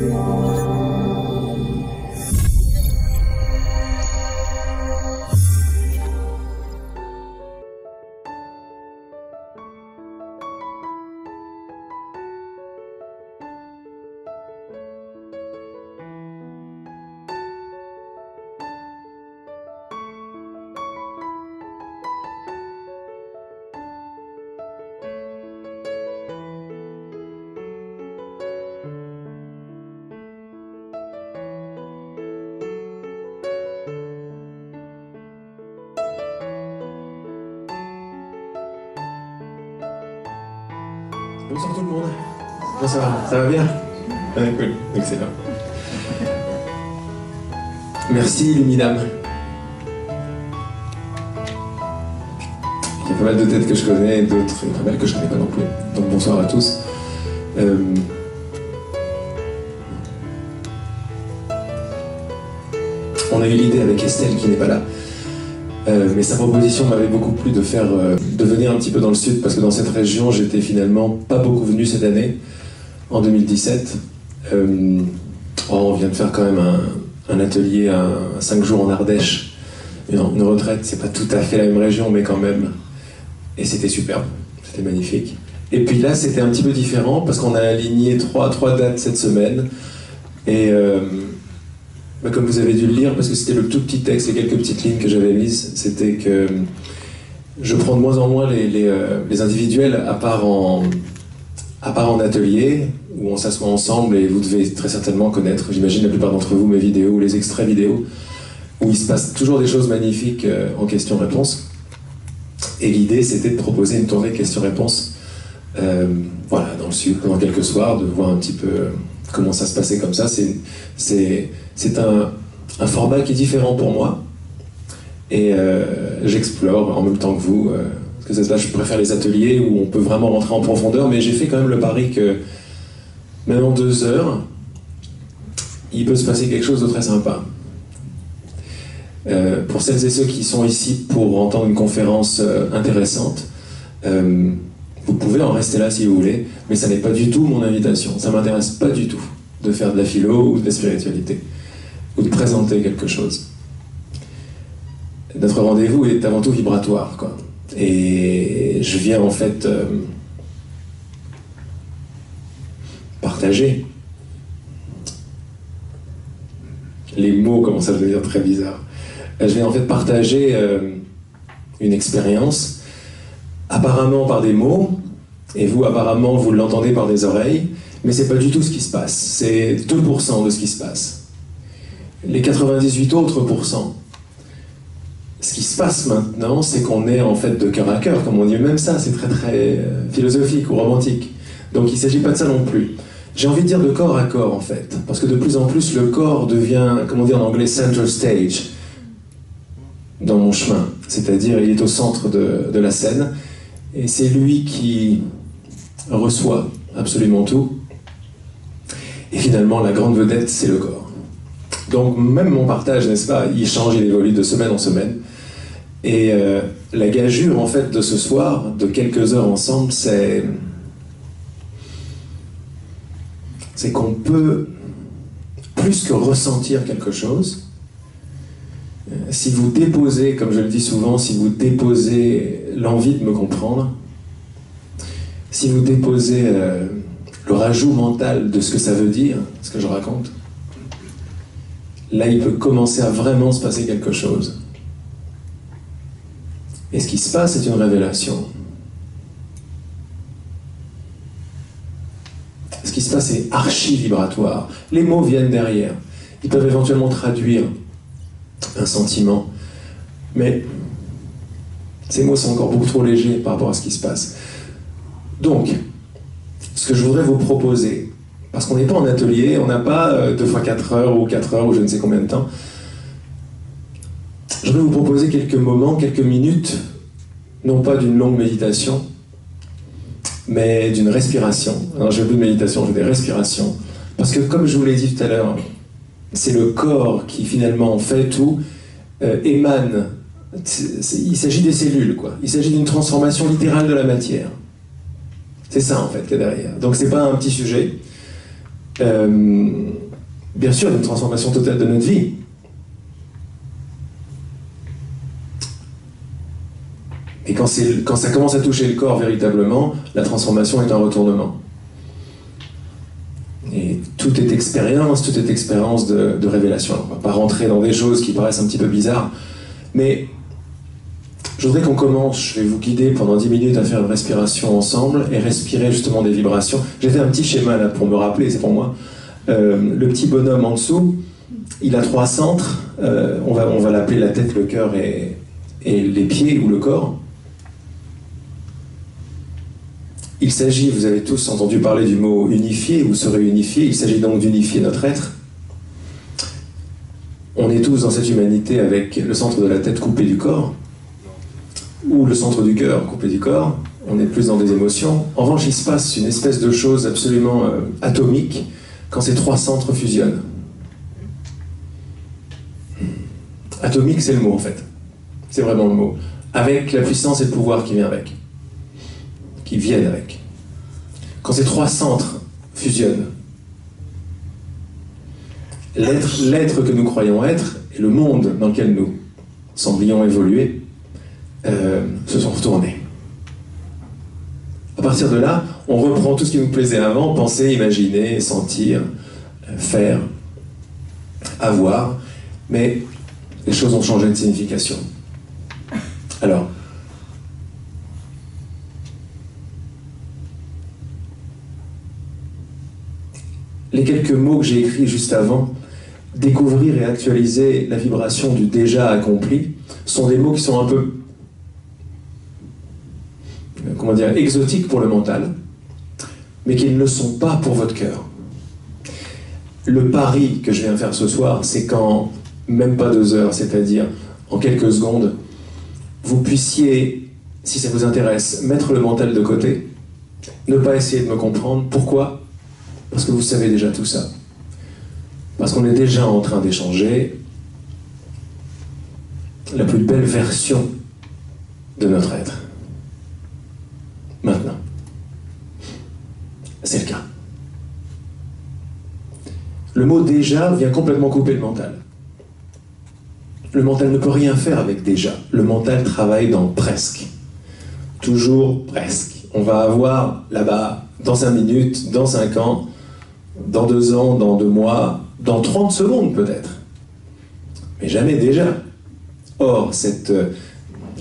Bonsoir tout le monde. Ça va bien? Ouais, cool, excellent. Merci Illuminam. Il y a pas mal de têtes que je connais, d'autres pas mal que je connais pas non plus. Donc bonsoir à tous. On a eu l'idée avec Estelle qui n'est pas là. Mais sa proposition m'avait beaucoup plu de venir un petit peu dans le sud, parce que dans cette région, j'étais finalement pas beaucoup venu cette année, en 2017. On vient de faire quand même un atelier à 5 jours en Ardèche, une retraite, c'est pas tout à fait la même région, mais quand même. Et c'était superbe, c'était magnifique. Et puis là, c'était un petit peu différent, parce qu'on a aligné trois dates cette semaine. Et comme vous avez dû le lire, parce que c'était le tout petit texte et quelques petites lignes que j'avais mises, c'était que je prends de moins en moins les individuels, à part en atelier, où on s'assoit ensemble, et vous devez très certainement connaître, j'imagine la plupart d'entre vous, mes vidéos ou les extraits vidéo, où il se passe toujours des choses magnifiques en questions-réponses. Et l'idée, c'était de proposer une tournée questions-réponses, voilà, dans le sud, pendant quelques soirs, de voir un petit peu comment ça se passait comme ça. C'est un format qui est différent pour moi, et j'explore en même temps que vous, parce que ça se passe, je préfère les ateliers où on peut vraiment rentrer en profondeur, mais j'ai fait quand même le pari que même en 2 heures, il peut se passer quelque chose de très sympa. Pour celles et ceux qui sont ici pour entendre une conférence intéressante, vous pouvez en rester là si vous voulez, mais ça n'est pas du tout mon invitation. Ça m'intéresse pas du tout de faire de la philo ou de la spiritualité, ou de présenter quelque chose. Notre rendez-vous est avant tout vibratoire, quoi. Et je viens en fait partager. Les mots commencent à devenir très bizarres. Je viens en fait partager une expérience, apparemment par des mots, et vous apparemment vous l'entendez par des oreilles, mais c'est pas du tout ce qui se passe. C'est 2% de ce qui se passe. Les 98 autres pourcents. Ce qui se passe maintenant, c'est qu'on est en fait de cœur à cœur, comme on dit. Même ça, c'est très très philosophique ou romantique. Donc il ne s'agit pas de ça non plus. J'ai envie de dire de corps à corps en fait, parce que de plus en plus le corps devient, comme on dit en anglais, center stage dans mon chemin. C'est-à-dire il est au centre de la scène, et c'est lui qui reçoit absolument tout. Et finalement, la grande vedette, c'est le corps. Donc même mon partage, n'est-ce pas, il change, il évolue de semaine en semaine. Et la gageure, en fait, de ce soir, de quelques heures ensemble, c'est qu'on peut plus que ressentir quelque chose. Si vous déposez, comme je le dis souvent, si vous déposez l'envie de me comprendre, si vous déposez le rajout mental de ce que ça veut dire, ce que je raconte, là il peut commencer à vraiment se passer quelque chose. Et ce qui se passe, c'est une révélation. Ce qui se passe est archi-vibratoire. Les mots viennent derrière. Ils peuvent éventuellement traduire un sentiment. Mais ces mots sont encore beaucoup trop légers par rapport à ce qui se passe. Donc, ce que je voudrais vous proposer, parce qu'on n'est pas en atelier, on n'a pas 2 fois 4 heures ou 4 heures ou je ne sais combien de temps, je vais vous proposer quelques moments, quelques minutes, non pas d'une longue méditation, mais d'une respiration. Alors je veux plus de méditation, je veux des respirations. Parce que comme je vous l'ai dit tout à l'heure, c'est le corps qui finalement fait tout, émane. Il s'agit des cellules, quoi. Il s'agit d'une transformation littérale de la matière. C'est ça en fait qu'il y a derrière. Donc c'est pas un petit sujet. Bien sûr, une transformation totale de notre vie. Et quand ça commence à toucher le corps véritablement, la transformation est un retournement. Et tout est expérience de révélation. On ne va pas rentrer dans des choses qui paraissent un petit peu bizarres, mais je voudrais qu'on commence, je vais vous guider pendant 10 minutes à faire une respiration ensemble et respirer justement des vibrations. J'ai fait un petit schéma là pour me rappeler, c'est pour moi. Le petit bonhomme en dessous, il a 3 centres, on va l'appeler la tête, le cœur et les pieds ou le corps. Il s'agit, vous avez tous entendu parler du mot unifié ou se réunifier, il s'agit donc d'unifier notre être. On est tous dans cette humanité avec le centre de la tête coupé du corps, ou le centre du cœur coupé du corps, on est plus dans des émotions. En revanche, il se passe une espèce de chose absolument atomique quand ces 3 centres fusionnent. Atomique, c'est le mot en fait. C'est vraiment le mot. Avec la puissance et le pouvoir qui vient avec. Qui viennent avec. Quand ces 3 centres fusionnent, l'être que nous croyons être et le monde dans lequel nous semblions évoluer se sont retournés. À partir de là, on reprend tout ce qui nous plaisait avant, penser, imaginer, sentir, faire, avoir, mais les choses ont changé de signification. Alors, les quelques mots que j'ai écrits juste avant, découvrir et actualiser la vibration du déjà accompli, sont des mots qui sont un peu, comment dire, exotiques pour le mental, mais qui ne le sont pas pour votre cœur. Le pari que je viens faire ce soir, c'est qu'en même pas 2 heures, c'est-à-dire en quelques secondes, vous puissiez, si ça vous intéresse, mettre le mental de côté, ne pas essayer de me comprendre. Pourquoi ? Parce que vous savez déjà tout ça. Parce qu'on est déjà en train d'échanger la plus belle version de notre être. Maintenant. C'est le cas. Le mot déjà vient complètement couper le mental. Le mental ne peut rien faire avec déjà. Le mental travaille dans presque. Toujours presque. On va avoir là-bas, dans 5 minutes, dans 5 ans, dans 2 ans, dans 2 mois, dans 30 secondes peut-être. Mais jamais déjà. Or,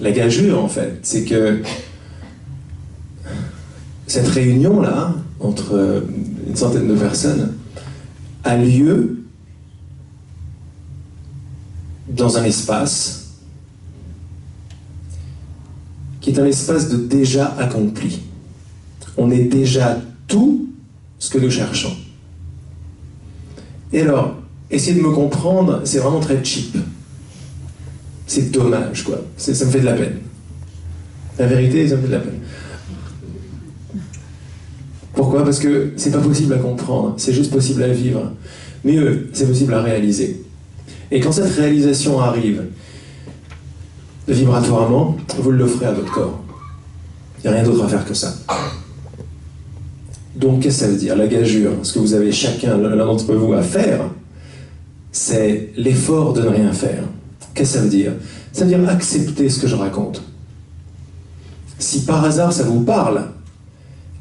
la gageure en fait, c'est que cette réunion-là, entre une centaine de personnes, a lieu dans un espace qui est un espace de déjà accompli. On est déjà tout ce que nous cherchons. Et alors, essayer de me comprendre, c'est vraiment très cheap. C'est dommage, quoi. Ça me fait de la peine. La vérité, ça me fait de la peine. Pourquoi ? Parce que c'est pas possible à comprendre, c'est juste possible à vivre. Mieux, c'est possible à réaliser. Et quand cette réalisation arrive, vibratoirement, vous l'offrez à votre corps. Il n'y a rien d'autre à faire que ça. Donc, qu'est-ce que ça veut dire ? La gageure, ce que vous avez chacun, l'un d'entre vous, à faire, c'est l'effort de ne rien faire. Qu'est-ce que ça veut dire ? Ça veut dire accepter ce que je raconte. Si par hasard ça vous parle,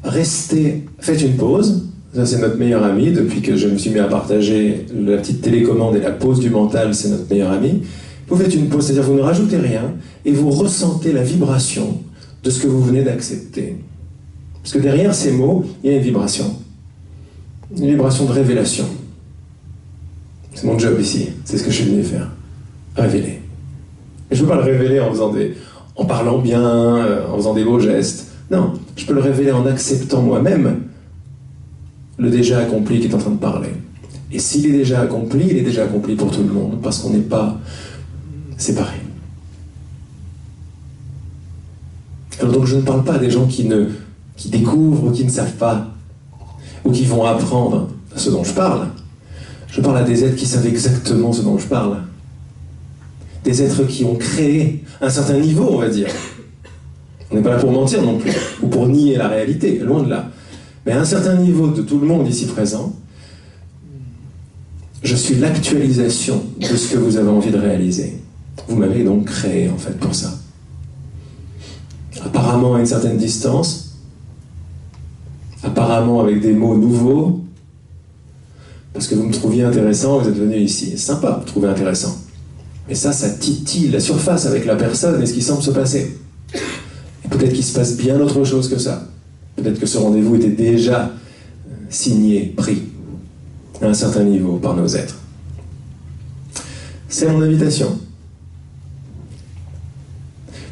restez, faites une pause. Ça, c'est notre meilleur ami. Depuis que je me suis mis à partager la petite télécommande et la pause du mental, c'est notre meilleur ami. Vous faites une pause, c'est-à-dire vous ne rajoutez rien et vous ressentez la vibration de ce que vous venez d'accepter. Parce que derrière ces mots, il y a une vibration. Une vibration de révélation. C'est mon job ici, c'est ce que je suis venu faire. Révéler. Et je ne peux pas le révéler en parlant bien, en faisant des beaux gestes. Non, je peux le révéler en acceptant moi-même le déjà accompli qui est en train de parler. Et s'il est déjà accompli, il est déjà accompli pour tout le monde, parce qu'on n'est pas séparés. Alors donc je ne parle pas des gens qui découvrent ou qui ne savent pas, ou qui vont apprendre ce dont je parle. Je parle à des êtres qui savent exactement ce dont je parle. Des êtres qui ont créé un certain niveau, on va dire. On n'est pas là pour mentir non plus, ou pour nier la réalité, loin de là. Mais à un certain niveau de tout le monde ici présent, Je suis l'actualisation de ce que vous avez envie de réaliser. Vous m'avez donc créé, en fait, pour ça. Apparemment à une certaine distance, apparemment avec des mots nouveaux, parce que vous me trouviez intéressant, vous êtes venu ici. C'est sympa, vous trouvez intéressant. Mais ça titille la surface avec la personne et ce qui semble se passer. Et peut-être qu'il se passe bien autre chose que ça. Peut-être que ce rendez-vous était déjà signé, pris, à un certain niveau par nos êtres. C'est mon invitation.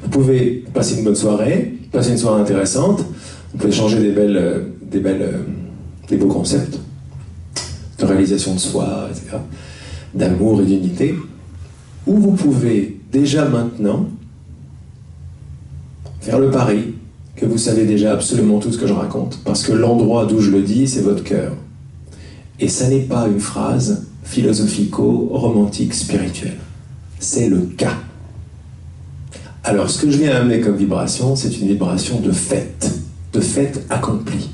Vous pouvez passer une bonne soirée, passer une soirée intéressante, vous pouvez échanger des beaux concepts de réalisation de soi, etc., d'amour et d'unité, ou vous pouvez déjà maintenant faire le pari que vous savez déjà absolument tout ce que je raconte, parce que l'endroit d'où je le dis, c'est votre cœur. Et ça n'est pas une phrase philosophico-romantique spirituelle. C'est le cas. Alors, ce que je viens amener comme vibration, c'est une vibration de fait accompli,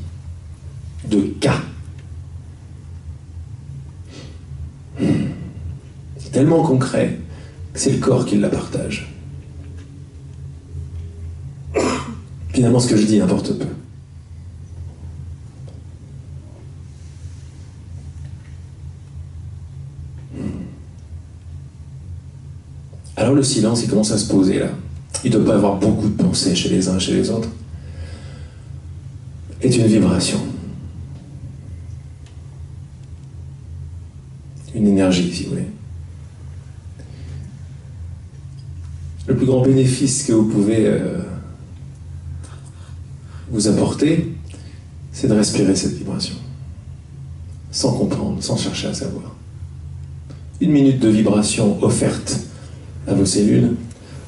de cas. Tellement concret que c'est le corps qui la partage. Finalement, ce que je dis importe peu. Alors le silence, il commence à se poser là. Il ne doit pas y avoir beaucoup de pensées chez les uns, chez les autres. Est une vibration. Une énergie, si vous voulez. Le plus grand bénéfice que vous pouvez vous apporter, c'est de respirer cette vibration. Sans comprendre, sans chercher à savoir. Une minute de vibration offerte à vos cellules,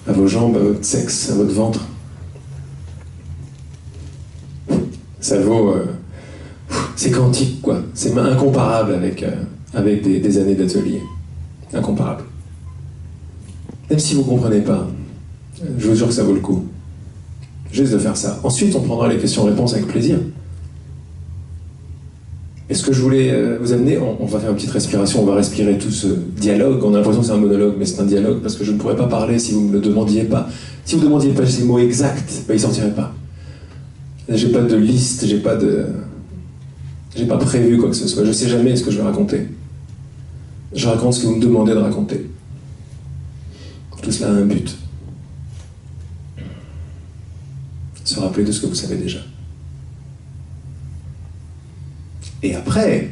à vos jambes, à votre sexe, à votre ventre. Ça vaut... c'est quantique, quoi. C'est incomparable avec des années d'atelier. Incomparable. Même si vous ne comprenez pas, je vous jure que ça vaut le coup. Juste de faire ça. Ensuite, on prendra les questions-réponses avec plaisir. Et ce que je voulais vous amener, on va faire une petite respiration, on va respirer tout ce dialogue. On a l'impression que c'est un monologue, mais c'est un dialogue parce que je ne pourrais pas parler si vous ne me le demandiez pas. Si vous ne demandiez pas ces mots exacts, ils ne sortiraient pas. J'ai pas de liste, j'ai pas prévu quoi que ce soit. Je sais jamais ce que je vais raconter. Je raconte ce que vous me demandez de raconter. Tout cela a un but. Se rappeler de ce que vous savez déjà. Et après,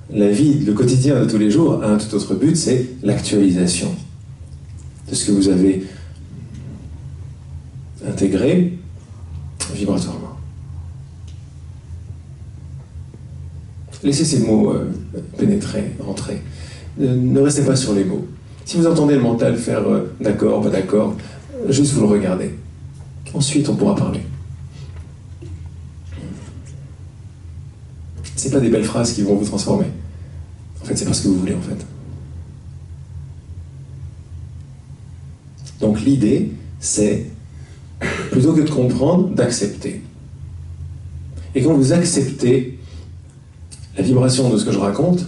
la vie, le quotidien de tous les jours a un tout autre but, c'est l'actualisation de ce que vous avez intégré vibratoirement. Laissez ces mots pénétrer, entrer. Ne restez pas sur les mots. Si vous entendez le mental faire d'accord, pas d'accord, juste vous le regardez. Ensuite, on pourra parler. C'est pas des belles phrases qui vont vous transformer. En fait, c'est pas ce que vous voulez, en fait. Donc l'idée, c'est, plutôt que de comprendre, d'accepter. Et quand vous acceptez la vibration de ce que je raconte,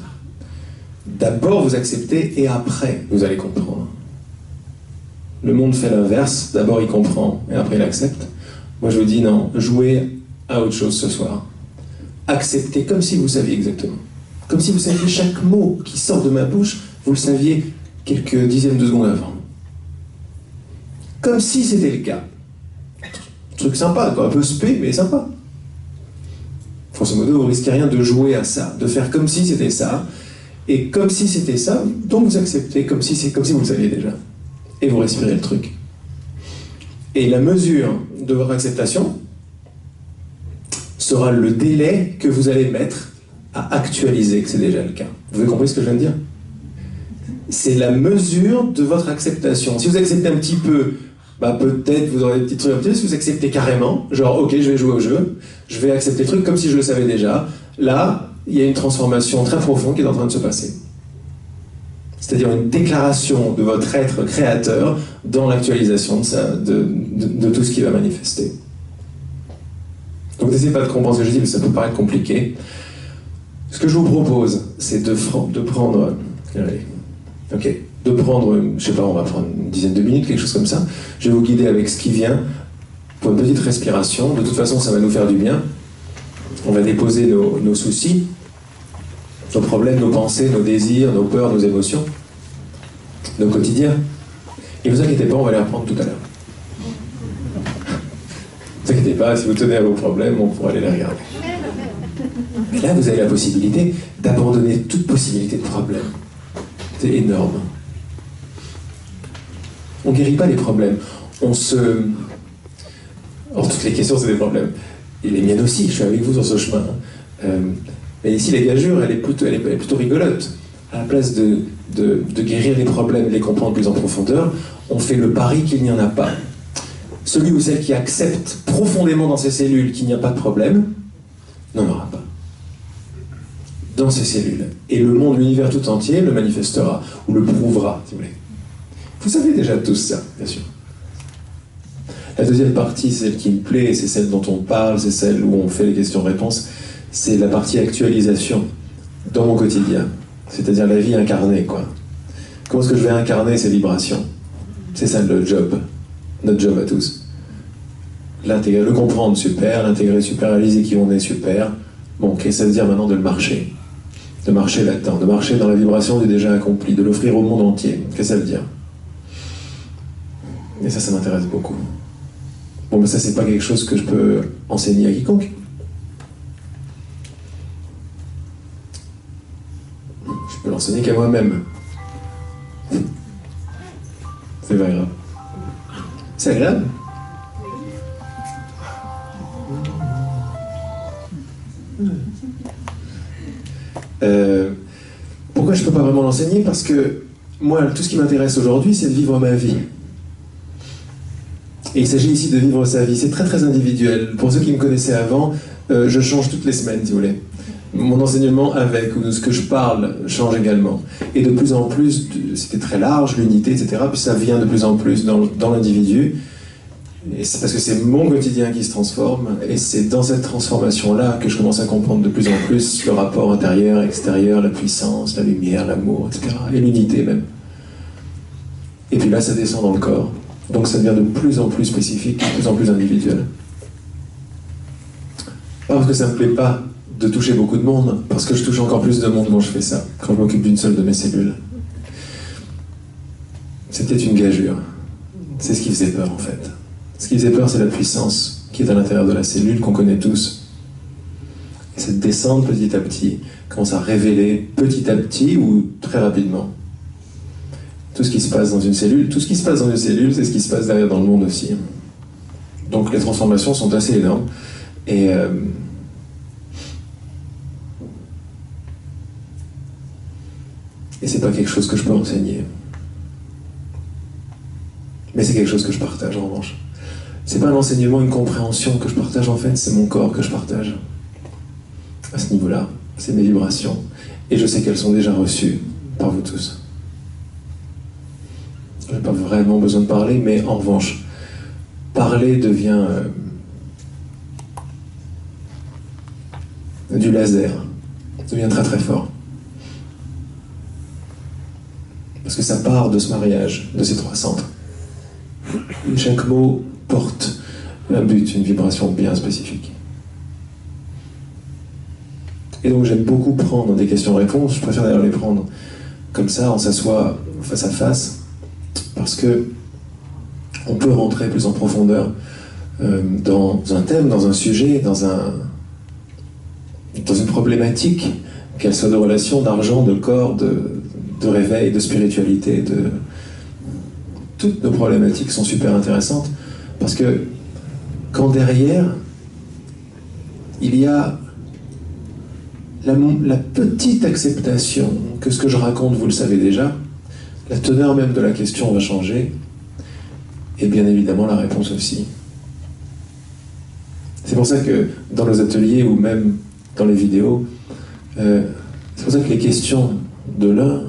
d'abord vous acceptez et après vous allez comprendre. Le monde fait l'inverse, d'abord il comprend et après il accepte. Moi je vous dis non, jouez à autre chose ce soir. Acceptez comme si vous saviez exactement. Comme si vous saviez chaque mot qui sort de ma bouche, vous le saviez quelques dizaines de secondes avant. Comme si c'était le cas. Truc sympa, quoi, un peu spé, mais sympa. Grosso modo, vous risquez rien de jouer à ça, de faire comme si c'était ça, et comme si c'était ça, donc vous acceptez comme si vous le saviez déjà. Et vous respirez le truc. Et la mesure de votre acceptation sera le délai que vous allez mettre à actualiser que c'est déjà le cas. Vous avez compris ce que je viens de dire? C'est la mesure de votre acceptation. Si vous acceptez un petit peu, bah peut-être vous aurez des petits trucs à dire. Si vous acceptez carrément, genre ok, je vais jouer au jeu, je vais accepter le truc comme si je le savais déjà, là, il y a une transformation très profonde qui est en train de se passer. C'est-à-dire une déclaration de votre être créateur dans l'actualisation de tout ce qui va manifester. Donc n'essayez pas de comprendre ce que je dis, mais ça peut paraître compliqué. Ce que je vous propose, c'est de prendre Allez. Ok. De prendre, je sais pas, on va prendre une dizaine de minutes, quelque chose comme ça. Je vais vous guider avec ce qui vient, pour une petite respiration. De toute façon, ça va nous faire du bien. On va déposer nos soucis, nos problèmes, nos pensées, nos désirs, nos peurs, nos émotions, nos quotidiens. Et ne vous inquiétez pas, on va les reprendre tout à l'heure. Ne vous inquiétez pas, si vous tenez à vos problèmes, on pourra aller les regarder. Mais là, vous avez la possibilité d'abandonner toute possibilité de problème. C'est énorme. On ne guérit pas les problèmes. Or, toutes les questions, c'est des problèmes. Et les miennes aussi, je suis avec vous sur ce chemin. Mais ici, la gageure, elle est plutôt rigolote. À la place de guérir les problèmes et de les comprendre plus en profondeur, on fait le pari qu'il n'y en a pas. Celui ou celle qui accepte profondément dans ses cellules qu'il n'y a pas de problème, n'en aura pas. Dans ses cellules. Et le monde, l'univers tout entier le manifestera, ou le prouvera, si vous voulez. Vous savez déjà tous ça, bien sûr. La deuxième partie, c'est celle qui me plaît, c'est celle dont on parle, c'est celle où on fait les questions-réponses, c'est la partie actualisation dans mon quotidien. C'est-à-dire la vie incarnée, quoi. Comment est-ce que je vais incarner ces vibrations? C'est ça le job, notre job à tous. L'intégrer, le comprendre, super, l'intégrer, super, réaliser qui on est, super. Bon, qu'est-ce que ça veut dire maintenant de le marcher? De marcher là-dedans, de marcher dans la vibration du déjà accompli, de l'offrir au monde entier. Qu'est-ce que ça veut dire? Et ça m'intéresse beaucoup. Bon, mais ça, c'est pas quelque chose que je peux enseigner à quiconque. Je peux l'enseigner qu'à moi-même. C'est pas grave. C'est agréable. Pourquoi je peux pas vraiment l'enseigner? Parce que moi, tout ce qui m'intéresse aujourd'hui, c'est de vivre ma vie. Et il s'agit ici de vivre sa vie. C'est très très individuel. Pour ceux qui me connaissaient avant, je change toutes les semaines, si vous voulez. Mon enseignement avec, ou de ce que je parle, change également. Et de plus en plus, c'était très large, l'unité, etc. Puis ça vient de plus en plus dans l'individu. Et c'est parce que c'est mon quotidien qui se transforme. Et c'est dans cette transformation-là que je commence à comprendre de plus en plus le rapport intérieur, extérieur, la puissance, la lumière, l'amour, etc. Et l'unité même. Et puis là, ça descend dans le corps. Donc ça devient de plus en plus spécifique, de plus en plus individuel. Pas parce que ça me plaît pas de toucher beaucoup de monde, parce que je touche encore plus de monde quand je fais ça, quand je m'occupe d'une seule de mes cellules. C'est peut-être une gageure. C'est ce qui faisait peur en fait. Ce qui faisait peur, c'est la puissance qui est à l'intérieur de la cellule, qu'on connaît tous. Et cette descente petit à petit commence à révéler petit à petit ou très rapidement tout ce qui se passe dans une cellule. Tout ce qui se passe dans une cellule, c'est ce qui se passe derrière dans le monde aussi. Donc les transformations sont assez énormes. Et c'est pas quelque chose que je peux enseigner. Mais c'est quelque chose que je partage en revanche. C'est pas un enseignement, une compréhension que je partage en fait, c'est mon corps que je partage. À ce niveau-là, c'est mes vibrations. Et je sais qu'elles sont déjà reçues par vous tous. Je n'ai pas vraiment besoin de parler, mais en revanche, parler devient du laser, devient très très fort. Parce que ça part de ce mariage, de ces trois centres. Et chaque mot porte un but, une vibration bien spécifique. Et donc j'aime beaucoup prendre des questions-réponses, je préfère d'ailleurs les prendre comme ça, on s'assoit face à face, parce que on peut rentrer plus en profondeur dans un thème, dans un sujet, dans une problématique, qu'elle soit de relation, d'argent, de corps, de réveil, de spiritualité, toutes nos problématiques sont super intéressantes, parce que quand derrière, il y a la petite acceptation que ce que je raconte, vous le savez déjà, la teneur même de la question va changer, et bien évidemment la réponse aussi. C'est pour ça que dans nos ateliers, ou même dans les vidéos, c'est pour ça que les questions de l'un,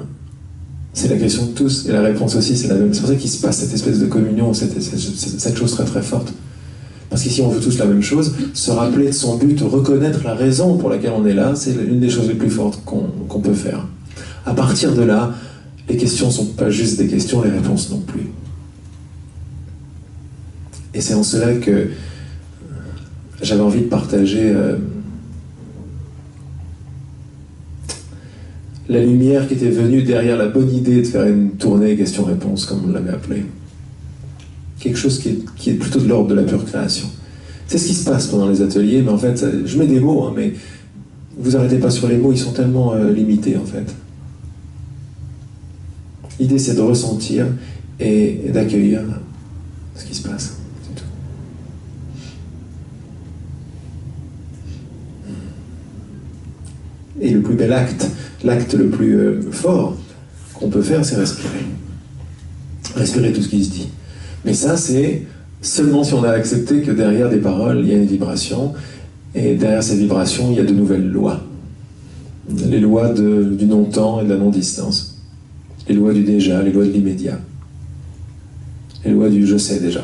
c'est la question de tous, et la réponse aussi, c'est la même. C'est pour ça qu'il se passe cette espèce de communion, cette chose très très forte. Parce qu'ici, on veut tous la même chose, se rappeler de son but, reconnaître la raison pour laquelle on est là, c'est l'une des choses les plus fortes qu'on peut faire. À partir de là, les questions ne sont pas juste des questions, les réponses non plus. Et c'est en cela que j'avais envie de partager la lumière qui était venue derrière la bonne idée de faire une tournée questions-réponses, comme on l'avait appelé. Quelque chose qui est plutôt de l'ordre de la pure création. C'est ce qui se passe pendant les ateliers, mais en fait, je mets des mots, hein, mais vous arrêtez pas sur les mots, ils sont tellement limités en fait. L'idée, c'est de ressentir et d'accueillir ce qui se passe. C'est tout. Et le plus bel acte, l'acte le plus fort qu'on peut faire, c'est respirer. Respirer tout ce qui se dit. Mais ça, c'est seulement si on a accepté que derrière des paroles, il y a une vibration, et derrière ces vibrations, il y a de nouvelles lois. Les lois du non-temps et de la non-distance. Les lois du déjà, les lois de l'immédiat. Les lois du je sais déjà.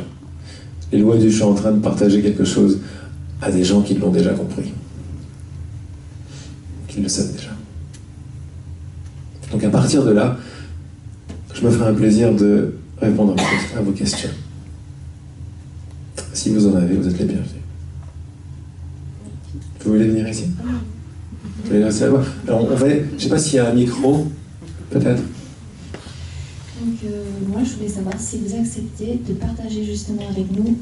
Les lois du je suis en train de partager quelque chose à des gens qui l'ont déjà compris. Qui le savent déjà. Donc à partir de là, je me ferai un plaisir de répondre à vos questions. Si vous en avez, vous êtes les bienvenus. Vous voulez venir ici? Vous voulez rester là-bas? Alors on va, je ne sais pas s'il y a un micro, peut-être. Donc moi je voulais savoir si vous acceptez de partager justement avec nous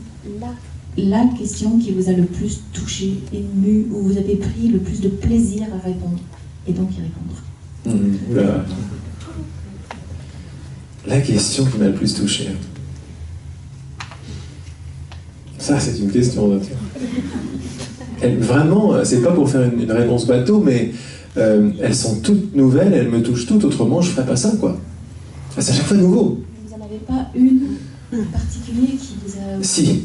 la question qui vous a le plus touché, ému, où vous avez pris le plus de plaisir à répondre, et donc y répondre. La question qui m'a le plus touché. Ça, c'est une question nature. Vraiment, c'est pas pour faire une réponse bateau, mais elles sont toutes nouvelles, elles me touchent toutes, autrement je ferais pas ça, quoi. C'est à chaque fois nouveau. Vous n'en avez pas une particulière qui vous a... Si.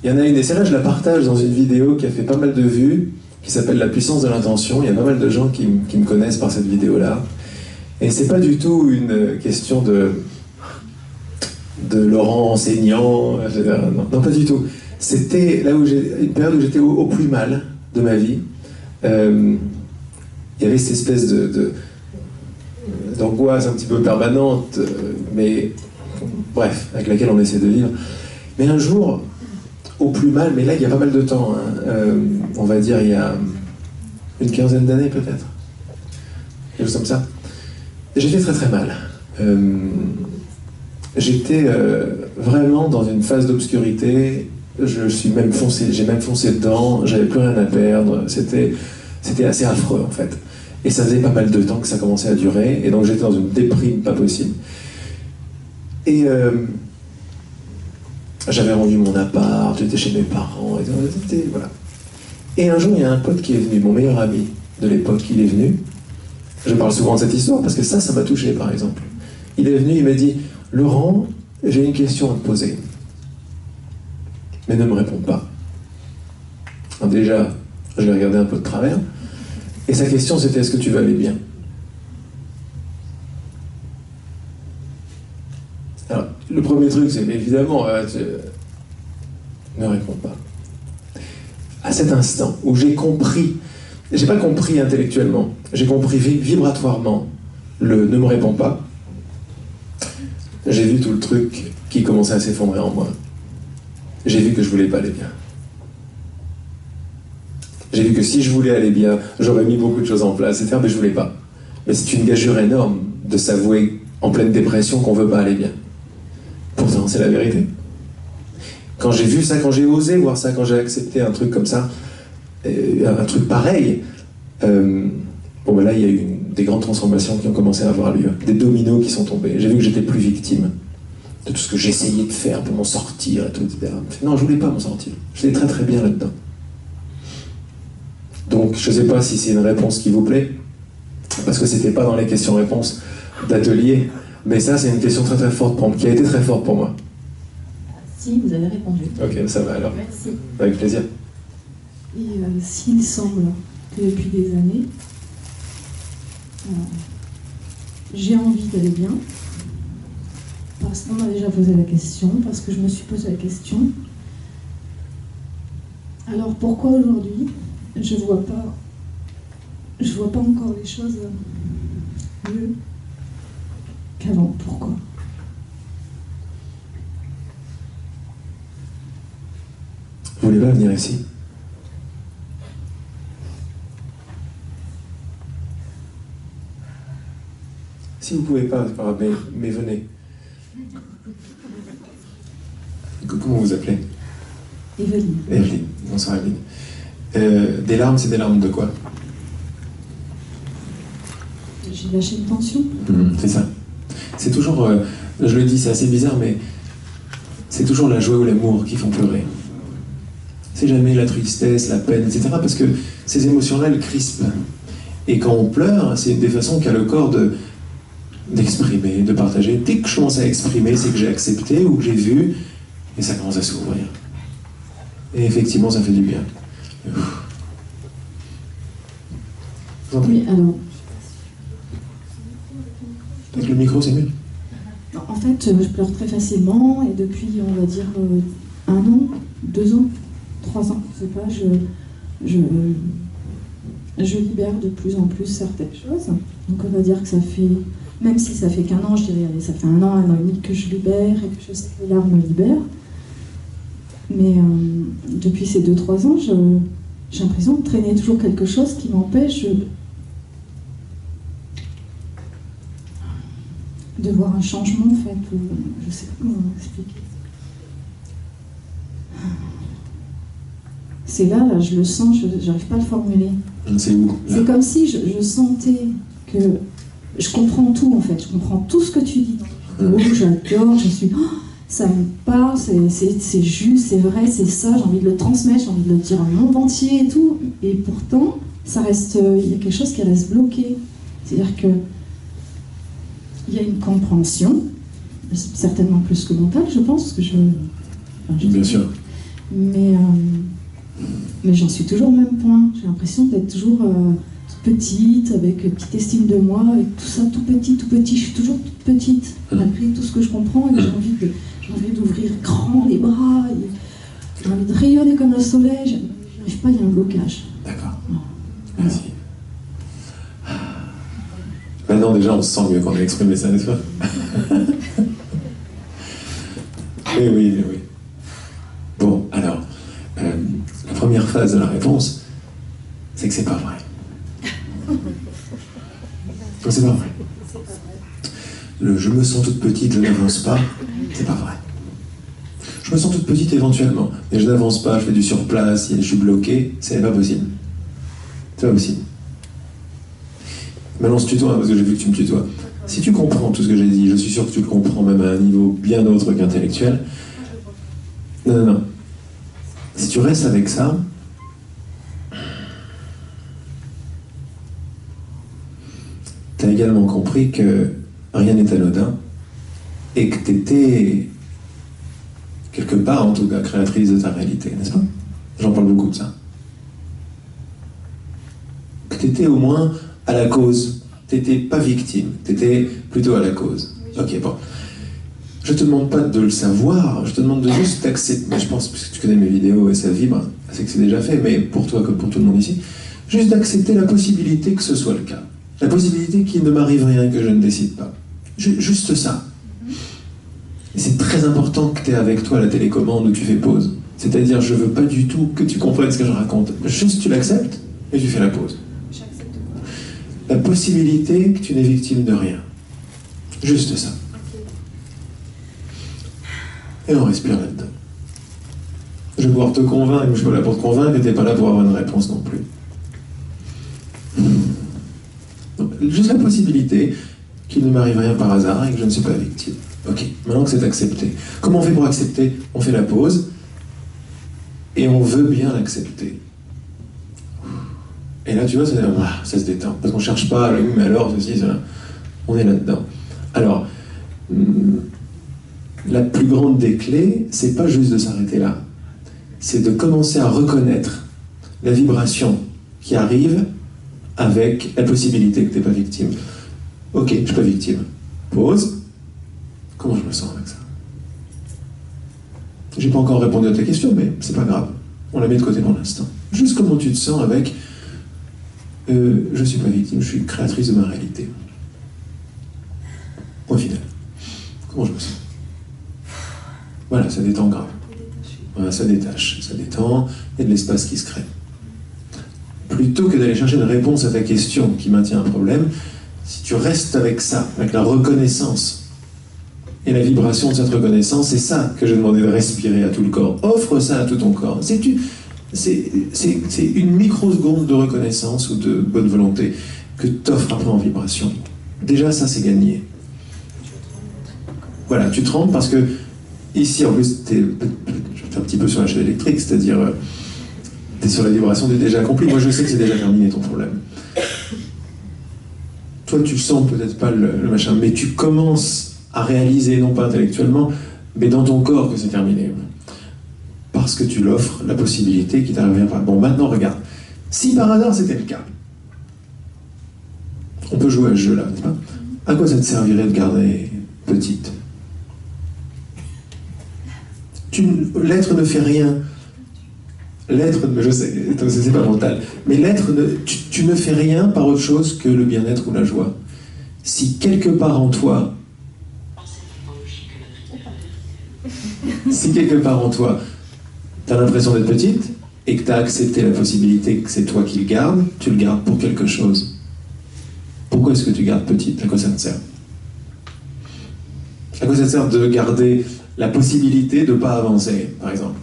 Il y en a une, et celle-là, je la partage dans une vidéo qui a fait pas mal de vues, qui s'appelle La puissance de l'intention. Il y a pas mal de gens qui me connaissent par cette vidéo-là. Et c'est pas du tout une question de Laurent enseignant, non, pas du tout. C'était là où une période où j'étais au plus mal de ma vie. Il y avait cette espèce d'angoisse un petit peu permanente, mais bref, avec laquelle on essaie de vivre. Mais un jour, au plus mal, mais là il y a pas mal de temps, hein, on va dire il y a une quinzaine d'années peut-être, quelque chose comme ça, j'étais très très mal. J'étais vraiment dans une phase d'obscurité. J'ai même foncé dedans, j'avais plus rien à perdre, c'était assez affreux en fait. Et ça faisait pas mal de temps que ça commençait à durer, et donc j'étais dans une déprime pas possible. Et j'avais rendu mon appart, j'étais chez mes parents, et voilà. Et un jour, il y a un pote qui est venu, mon meilleur ami de l'époque, il est venu. Je parle souvent de cette histoire parce que ça m'a touché par exemple. Il est venu, il m'a dit « Laurent, j'ai une question à te poser. Mais ne me réponds pas. » Alors déjà, je l'ai regardé un peu de travers. Et sa question c'était « Est-ce que tu vas aller bien ?» Alors, le premier truc c'est évidemment, ne réponds pas. À cet instant où j'ai compris, j'ai pas compris intellectuellement, j'ai compris vibratoirement le « ne me réponds pas », j'ai vu tout le truc qui commençait à s'effondrer en moi. J'ai vu que je voulais pas aller bien. J'ai vu que si je voulais aller bien, j'aurais mis beaucoup de choses en place, etc. Mais je voulais pas. Mais c'est une gageure énorme de s'avouer en pleine dépression qu'on veut pas aller bien. Pourtant, c'est la vérité. Quand j'ai vu ça, quand j'ai osé voir ça, quand j'ai accepté un truc comme ça, un truc pareil, bon ben là, il y a eu des grandes transformations qui ont commencé à avoir lieu, des dominos qui sont tombés. J'ai vu que j'étais plus victime de tout ce que j'essayais de faire pour m'en sortir et tout, etc. Non, je voulais pas m'en sortir. J'étais très très bien là-dedans. Donc, je sais pas si c'est une réponse qui vous plaît, parce que c'était pas dans les questions-réponses d'atelier, mais ça, c'est une question très très forte pour moi, qui a été très forte pour moi. Si, vous avez répondu. Ok, ça va alors. Merci. Avec plaisir. Et s'il semble que depuis des années, j'ai envie d'aller bien, parce qu'on m'a déjà posé la question, parce que je me suis posé la question. Alors pourquoi aujourd'hui je vois pas encore les choses mieux qu'avant. Pourquoi? Vous voulez pas venir ici? Si vous pouvez pas, c'est pas grave, mais venez. Comment vous appelez? Evelyne. Evelyne. Bonsoir Evelyne. Des larmes, c'est des larmes de quoi? J'ai lâché une tension. C'est ça. C'est toujours, je le dis, c'est assez bizarre, mais c'est toujours la joie ou l'amour qui font pleurer. C'est jamais la tristesse, la peine, etc. Parce que ces émotions-là, elles crispent. Et quand on pleure, c'est des façons qu'a le corps d'exprimer, de partager. Dès que je commence à exprimer, c'est que j'ai accepté ou que j'ai vu, et ça commence à s'ouvrir. Et effectivement, ça fait du bien. Oui, alors. Avec le micro, c'est mieux. En fait, je pleure très facilement et depuis, on va dire, 1 an, 2 ans, 3 ans, je sais pas, je libère de plus en plus certaines choses. Donc on va dire que ça fait, même si ça fait qu'1 an, je dirais, allez, ça fait 1 an, 1 an et demi que je libère et que je sais que les larmes me libèrent. Mais depuis ces 2-3 ans, j'ai l'impression de traîner toujours quelque chose qui m'empêche de voir un changement, en fait, ou je sais pas comment expliquer. C'est là, je le sens, j'arrive pas à le formuler. C'est où? C'est comme si je sentais que je comprends tout, en fait, je comprends tout ce que tu dis dans la vidéo, j'adore, je suis... Oh, ça me parle, c'est juste, c'est vrai, c'est ça, j'ai envie de le transmettre, j'ai envie de le dire au monde entier et tout. Et pourtant, ça reste, il y a quelque chose qui reste bloqué. C'est-à-dire que il y a une compréhension, certainement plus que mentale, je pense, que Bien sûr. Mais j'en suis toujours au même point. J'ai l'impression d'être toujours toute petite, avec une petite estime de moi, avec tout ça tout petit. Je suis toujours toute petite, malgré tout ce que je comprends, et j'ai envie d'ouvrir grand les bras, j'ai envie de rayonner comme le soleil. J'y arrive pas, il y a un blocage. D'accord. Merci. Maintenant, déjà, on se sent mieux quand on a exprimé ça, n'est-ce pas? Eh oui, eh oui. Bon, alors, la première phase de la réponse, c'est que c'est pas vrai. C'est pas vrai. Le « je me sens toute petite, je n'avance pas », c'est pas vrai. Je me sens toute petite éventuellement, mais je n'avance pas, je fais du surplace, je suis bloqué, c'est pas possible. C'est pas possible. Maintenant, on se tutoie, parce que j'ai vu que tu me tutoies. Si tu comprends tout ce que j'ai dit, je suis sûr que tu le comprends même à un niveau bien autre qu'intellectuel. Non. Si tu restes avec ça, tu as également compris que rien n'est anodin et que tu étais, quelque part en tout cas, créatrice de ta réalité, n'est-ce pas? J'en parle beaucoup de ça. Que tu étais au moins à la cause. Tu n'étais pas victime, tu étais plutôt à la cause. Ok, bon. Je te demande pas de le savoir, je te demande de juste d'accepter. Mais je pense, puisque tu connais mes vidéos et ça vibre, c'est que c'est déjà fait, mais pour toi comme pour tout le monde ici, juste d'accepter la possibilité que ce soit le cas. La possibilité qu'il ne m'arrive rien, que je ne décide pas. Juste ça. Et c'est très important que tu aies avec toi la télécommande où tu fais pause. C'est-à-dire, je veux pas du tout que tu comprennes ce que je raconte. Juste tu l'acceptes et tu fais la pause. La possibilité que tu n'es victime de rien. Juste ça. Et on respire là-dedans. Je vais pouvoir te convaincre, je suis pas là pour te convaincre, et t'es pas là pour avoir une réponse non plus. Donc, juste la possibilité qu'il ne m'arrive rien par hasard et que je ne suis pas victime. Ok, maintenant que c'est accepté. Comment on fait pour accepter? On fait la pause, et on veut bien l'accepter. Et là, tu vois, ça se détend. Parce qu'on ne cherche pas, mais alors, ceci, cela. On est là-dedans. Alors, la plus grande des clés, c'est pas juste de s'arrêter là. C'est de commencer à reconnaître la vibration qui arrive avec la possibilité que tu n'es pas victime. Ok, je ne suis pas victime. Pause. Comment je me sens avec ça? J'ai pas encore répondu à ta question, mais c'est pas grave. On la met de côté pour l'instant. Juste comment tu te sens avec je suis pas victime, je suis créatrice de ma réalité. Point final. Comment je me sens? Voilà, ça détend grave. Voilà, ça détache, ça détend, il y a de l'espace qui se crée. Plutôt que d'aller chercher une réponse à ta question qui maintient un problème, si tu restes avec ça, avec la reconnaissance et la vibration de cette reconnaissance, c'est ça que j'ai demandé de respirer à tout le corps. Offre ça à tout ton corps. C'est une microseconde de reconnaissance ou de bonne volonté que tu offres après en vibration. Déjà, ça, c'est gagné. Voilà, tu trembles parce que ici, en plus, je vais faire un petit peu sur la chaîne électrique, c'est-à-dire tu es sur la vibration du déjà accompli. Moi, je sais que c'est déjà terminé ton problème. Toi, tu sens peut-être pas le machin, mais tu commences à réaliser, non pas intellectuellement, mais dans ton corps que c'est terminé. Parce que tu l'offres la possibilité qui t'arrive pas. Bon, maintenant, regarde. Si par hasard c'était le cas, on peut jouer à ce jeu-là, n'est-ce pas? À quoi ça te servirait de garder petite? L'être ne fait rien. L'être, je sais, c'est pas mental, mais l'être, tu ne fais rien par autre chose que le bien-être ou la joie. Si quelque part en toi, t'as l'impression d'être petite et que t'as accepté la possibilité que c'est toi qui le gardes, tu le gardes pour quelque chose. Pourquoi est-ce que tu gardes petite? À quoi ça te sert? À quoi ça te sert de garder la possibilité de ne pas avancer, par exemple?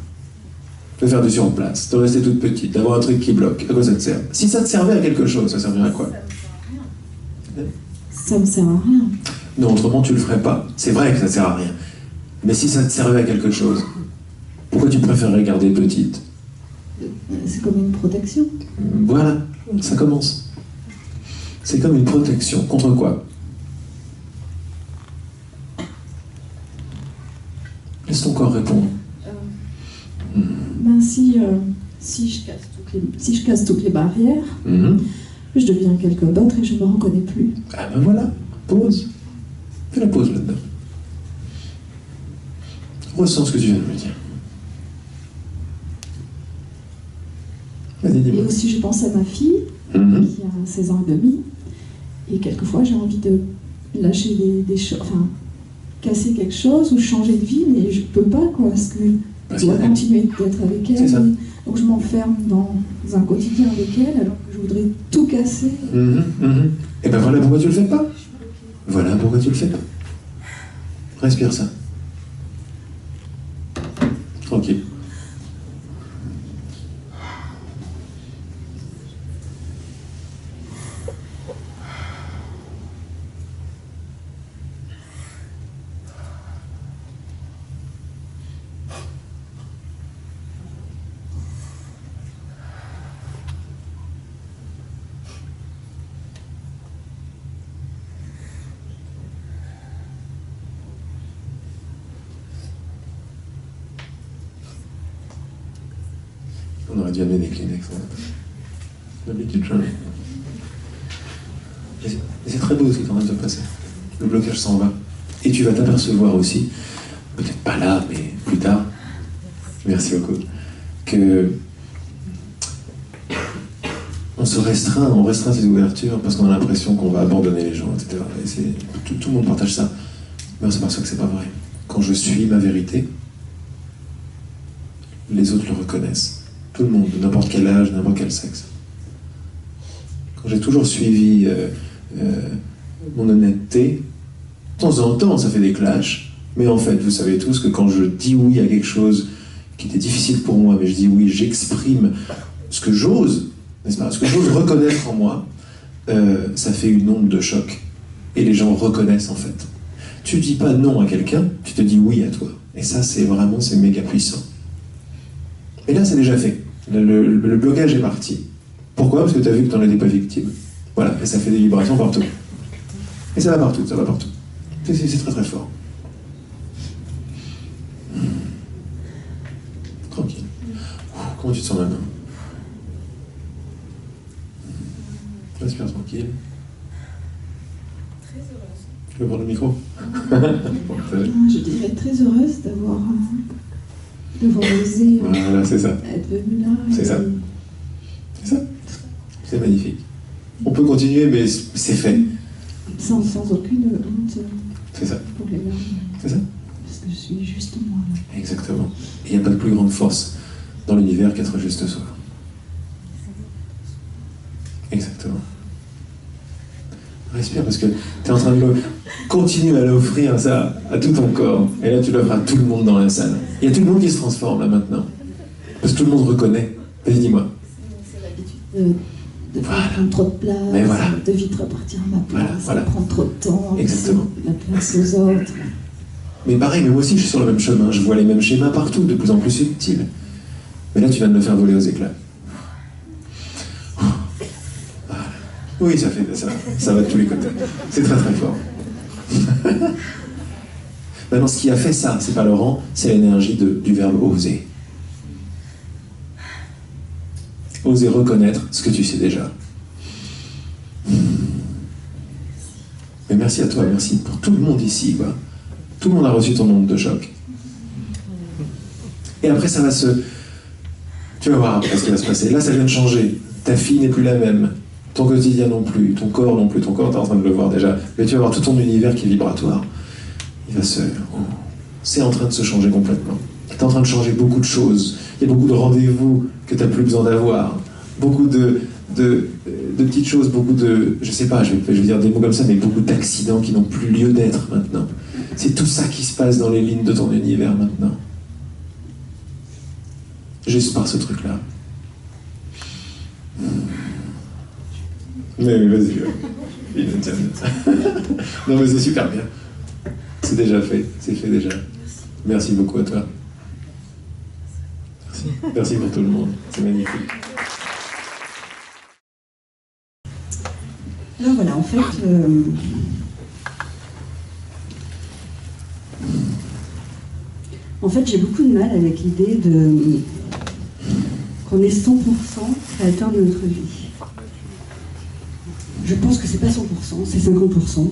De faire du surplace, de rester toute petite, d'avoir un truc qui bloque. À quoi ça te sert? Si ça te servait à quelque chose, ça servirait à quoi? Ça me sert à rien. Non, autrement tu le ferais pas. C'est vrai que ça sert à rien. Mais si ça te servait à quelque chose, pourquoi tu préférerais garder petite? C'est comme une protection. Voilà, ça commence. C'est comme une protection. Contre quoi? Laisse ton corps répondre. Ben si je casse toutes les barrières, je deviens quelqu'un d'autre et je ne me reconnais plus. Ah ben voilà, pause. Fais la pause là-dedans. Ressens ce que tu viens de me dire. Vas-y, dis-moi. Et aussi je pense à ma fille, qui a 16 ans et demi, et quelquefois j'ai envie de lâcher des choses, enfin, casser quelque chose ou changer de vie, mais je peux pas, quoi, parce que je dois continuer d'être avec elle. Donc je m'enferme dans un quotidien avec elle, alors que je voudrais tout casser. Et ben voilà pourquoi tu le fais pas. Voilà pourquoi tu le fais pas. Respire ça. Tranquille. On aurait dû amener des Kleenex. D'habitude, jamais. Mais c'est très beau ce qui est en train de se passer. Le blocage s'en va. Et tu vas t'apercevoir aussi, peut-être pas là, mais plus tard, merci beaucoup, que on restreint ces ouvertures parce qu'on a l'impression qu'on va abandonner les gens, etc. Et tout le monde partage ça. Mais on s'aperçoit que c'est pas vrai. Quand je suis ma vérité, les autres le reconnaissent. Tout le monde, de n'importe quel âge, de n'importe quel sexe. Quand j'ai toujours suivi mon honnêteté, de temps en temps, ça fait des clashs, mais en fait, vous savez tous que quand je dis oui à quelque chose qui était difficile pour moi, mais je dis oui, j'exprime ce que j'ose, n'est-ce pas? Ce que j'ose reconnaître en moi, ça fait une onde de choc. Et les gens reconnaissent, en fait. Tu dis pas non à quelqu'un, tu te dis oui à toi. Et ça, c'est méga puissant. Et là, c'est déjà fait. Le blocage est parti. Pourquoi? Parce que tu as vu que tu n'en étais pas victime. Voilà, et ça fait des vibrations partout. Et ça va partout, ça va partout. C'est très très fort. Tranquille. Comment tu te sens maintenant? Respire tranquille. Très heureuse. Tu veux prendre le micro? Je dirais très heureuse d'avoir osé voilà, c'est ça. être venue là. C'est ça. C'est ça. C'est magnifique. On peut continuer, mais c'est fait. sans aucune honte C'est ça. pour les larmes. C'est ça. Parce que je suis juste moi. Là. Exactement. Et il n'y a pas de plus grande force dans l'univers qu'être juste soi. Exactement. Respire parce que tu es en train de continuer à l'offrir ça à tout ton corps. Et là, tu l'offres à tout le monde dans la salle. Il y a tout le monde qui se transforme là maintenant. Parce que tout le monde reconnaît. Vas-y, dis-moi. De prendre trop de place, mais voilà. De vite repartir à ma place, voilà. de prendre trop de temps, exactement. La place aux autres. Mais pareil, mais moi aussi je suis sur le même chemin, je vois les mêmes schémas partout, de plus en plus subtils. Mais là tu viens de me faire voler aux éclats. Voilà. Oui, ça va de tous les côtés. C'est très très fort. Maintenant, ce qui a fait ça, c'est pas Laurent, c'est l'énergie du verbe oser. Oser reconnaître ce que tu sais déjà. Mais merci à toi, merci pour tout le monde ici, quoi. Tout le monde a reçu ton onde de choc. Et après, ça va se... Tu vas voir après ce qui va se passer. Là, ça vient de changer. Ta fille n'est plus la même. Ton quotidien non plus. Ton corps non plus. Ton corps, t'es en train de le voir déjà. Mais tu vas voir tout ton univers qui est vibratoire. Il va se... C'est en train de se changer complètement. T'es en train de changer beaucoup de choses. Il y a beaucoup de rendez-vous que t'as plus besoin d'avoir. Beaucoup de petites choses, beaucoup de... Je sais pas, je vais dire des mots comme ça, mais beaucoup d'accidents qui n'ont plus lieu d'être maintenant. C'est tout ça qui se passe dans les lignes de ton univers maintenant. Juste par ce truc-là. Mais vas-y, non mais c'est super bien. C'est déjà fait, c'est fait déjà. Merci beaucoup à toi. Merci. Merci pour tout le monde, c'est magnifique. Alors voilà, en fait... En fait, j'ai beaucoup de mal avec l'idée qu'on est 100% créateur de notre vie. Je pense que c'est pas 100%, c'est 50%,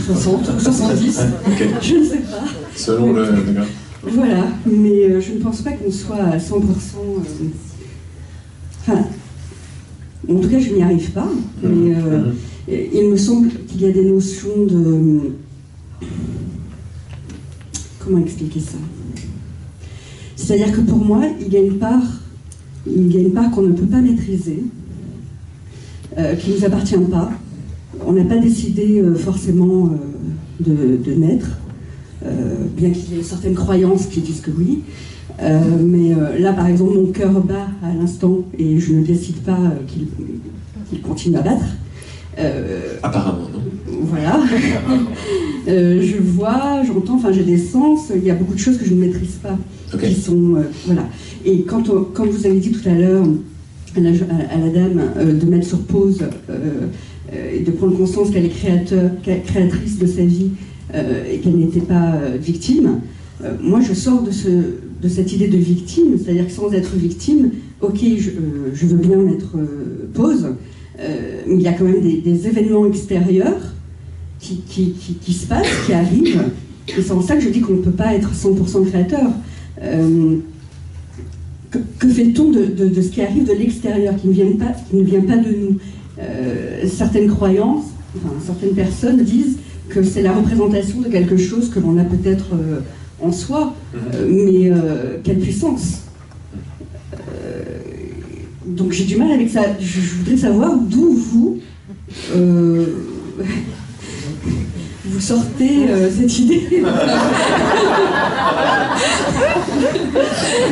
60 ou 70, okay. Je ne sais pas. Selon le... Voilà, mais je ne pense pas qu'on soit à 100%... Enfin, en tout cas, je n'y arrive pas, mais il me semble qu'il y a des notions de... Comment expliquer ça ? C'est-à-dire que pour moi, il y a une part qu'on ne peut pas maîtriser, qui ne nous appartient pas. On n'a pas décidé forcément de naître, bien qu'il y ait certaines croyances qui disent que oui. Mais là, par exemple, mon cœur bat à l'instant et je ne décide pas qu'il continue à battre. Apparemment, non. Voilà. Je vois, j'entends, enfin j'ai des sens, il y a beaucoup de choses que je ne maîtrise pas. Okay. Qui sont, voilà. Et quand vous avez dit tout à l'heure à la dame de mettre sur pause et de prendre conscience qu'elle est créatrice de sa vie et qu'elle n'était pas victime, moi je sors de cette idée de victime, c'est-à-dire que sans être victime, ok, je veux bien mettre pause, mais il y a quand même des événements extérieurs qui se passent, qui arrivent, et c'est en ça que je dis qu'on ne peut pas être 100% créateur. Que fait-on de ce qui arrive de l'extérieur, qui ne vient pas de nous? Certaines croyances, enfin, certaines personnes disent que c'est la représentation de quelque chose que l'on a peut-être en soi, mais quelle puissance! Donc j'ai du mal avec ça. Je voudrais savoir d'où vous sortez cette idée.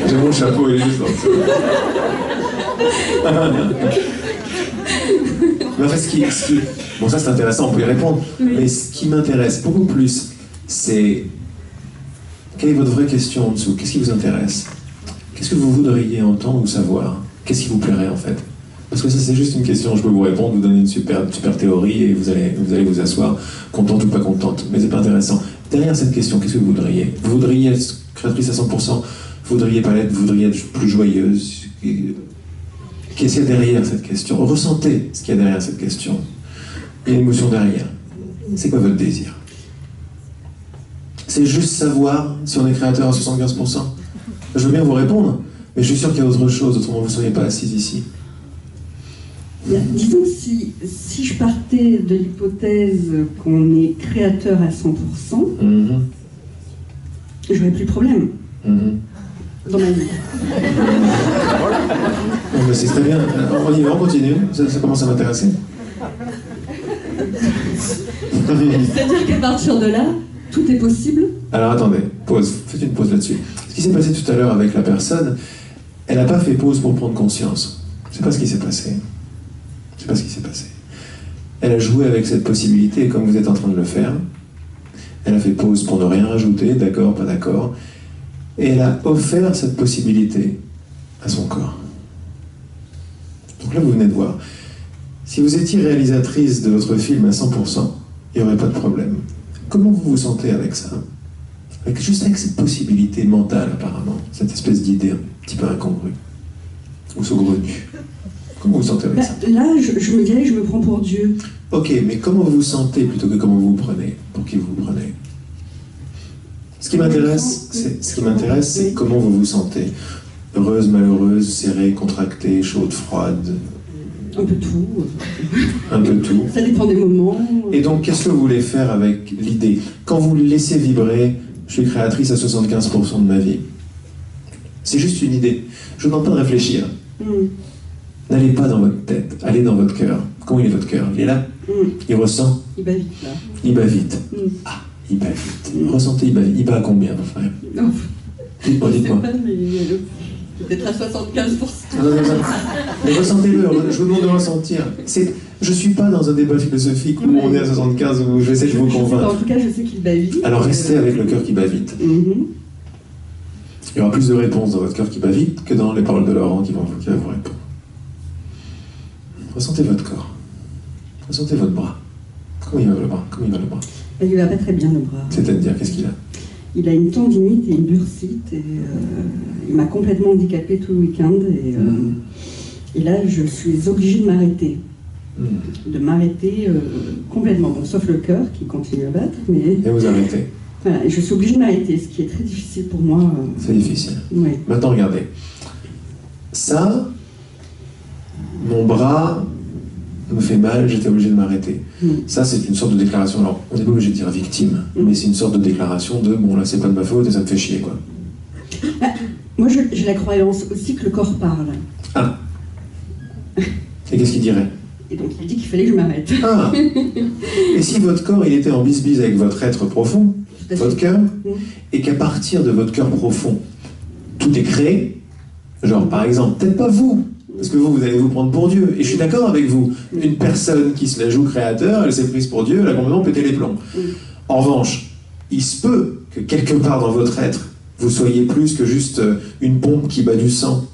J'ai mon chapeau, il est juste en dessous. Mais en fait, bon, ça c'est intéressant, on peut y répondre. Oui. Mais ce qui m'intéresse beaucoup plus, c'est quelle est votre vraie question en dessous? Qu'est-ce qui vous intéresse? Qu'est-ce que vous voudriez entendre ou savoir? Qu'est-ce qui vous plairait en fait? Parce que ça c'est juste une question, je peux vous répondre, vous donner une super théorie et vous allez vous asseoir, contente ou pas contente, mais c'est pas intéressant. Derrière cette question, qu'est-ce que vous voudriez? Vous voudriez être créatrice à 100%, vous voudriez pas l'être, vous voudriez être plus joyeuse? Qu'est-ce qu'il y a derrière cette question? Ressentez ce qu'il y a derrière cette question. Il y a une émotion derrière. C'est quoi votre désir? C'est juste savoir si on est créateur à 75%. Je veux bien vous répondre, mais je suis sûr qu'il y a autre chose, autrement vous ne seriez pas assis ici. Disons que si je partais de l'hypothèse qu'on est créateur à 100%, j'aurais plus de problème dans ma vie. Mais c'est très bien. On y va, on continue. Ça commence à m'intéresser. C'est-à-dire qu'à partir de là, tout est possible. Alors attendez, pause. Faites une pause là-dessus. Ce qui s'est passé tout à l'heure avec la personne, elle n'a pas fait pause pour prendre conscience. C'est pas ce qui s'est passé. C'est pas ce qui s'est passé. Elle a joué avec cette possibilité, comme vous êtes en train de le faire. Elle a fait pause pour ne rien rajouter, d'accord, pas d'accord. Et elle a offert cette possibilité à son corps. Donc là, vous venez de voir. Si vous étiez réalisatrice de votre film à 100%, il n'y aurait pas de problème. Comment vous vous sentez avec ça? Juste avec cette possibilité mentale, apparemment, cette espèce d'idée un petit peu incongrue ou saugrenue. Comment vous vous sentez avec ça? Là, je me dirais que je me prends pour Dieu. Ok, mais comment vous vous sentez plutôt que comment vous vous prenez? Pour qui vous vous prenez? Ce qui m'intéresse, c'est comment vous vous sentez. Heureuse, malheureuse, serrée, contractée, chaude, froide. Un peu tout. Un peu tout. Ça dépend des moments. Et donc, qu'est-ce que vous voulez faire avec l'idée? Quand vous laissez vibrer, je suis créatrice à 75% de ma vie. C'est juste une idée. Je vous demande pas de réfléchir. N'allez pas dans votre tête, allez dans votre cœur. Comment il est votre cœur? Il est là? Il ressent? Il bat vite, là. Il bat vite. Ah, il bat vite. Ressentez, il bat vite. Il bat à combien, mon frère? Non. Dites-moi, dites-moi. Je sais pas, mais peut-être à 75%. Non. Mais ressentez-le, je vous demande de ressentir. Je suis pas dans un débat philosophique où on est à 75, où j'essaie de vous convaincre. En tout cas, je sais qu'il bat vite. Alors restez avec le cœur qui bat vite. Il y aura plus de réponses dans votre cœur qui bat vite que dans les paroles de Laurent qui va vous répondre. Ressentez votre corps. Ressentez votre bras. Comment il va le bras? Comment il va le bras? Il va pas très bien, le bras. C'est-à-dire, qu'est-ce qu'il a? Il a une tendinite et une bursite. Et, il m'a complètement handicapé tout le week-end. Et là, je suis obligée de m'arrêter. De m'arrêter complètement. Bon, sauf le cœur qui continue à battre. Mais... Et vous arrêtez. Voilà, je suis obligée de m'arrêter, ce qui est très difficile pour moi. C'est difficile. Oui. Maintenant, regardez. Ça, mon bras me fait mal, j'étais obligé de m'arrêter. Ça, c'est une sorte de déclaration. Alors, on n'est pas obligé de dire victime, mais c'est une sorte de déclaration de bon, là, c'est pas de ma faute et ça me fait chier, quoi. Moi, j'ai la croyance aussi que le corps parle. Ah. Et qu'est-ce qu'il dirait? Et donc, il dit qu'il fallait que je m'arrête. Ah. Et si votre corps, il était en bisbise avec votre être profond, votre cœur, et qu'à partir de votre cœur profond, tout est créé, genre, par exemple, peut-être pas vous, parce que vous allez vous prendre pour Dieu. Et je suis d'accord avec vous. Une personne qui se la joue créateur, elle s'est prise pour Dieu, elle a complètement pété les plombs. En revanche, il se peut que quelque part dans votre être, vous soyez plus que juste une pompe qui bat du sang.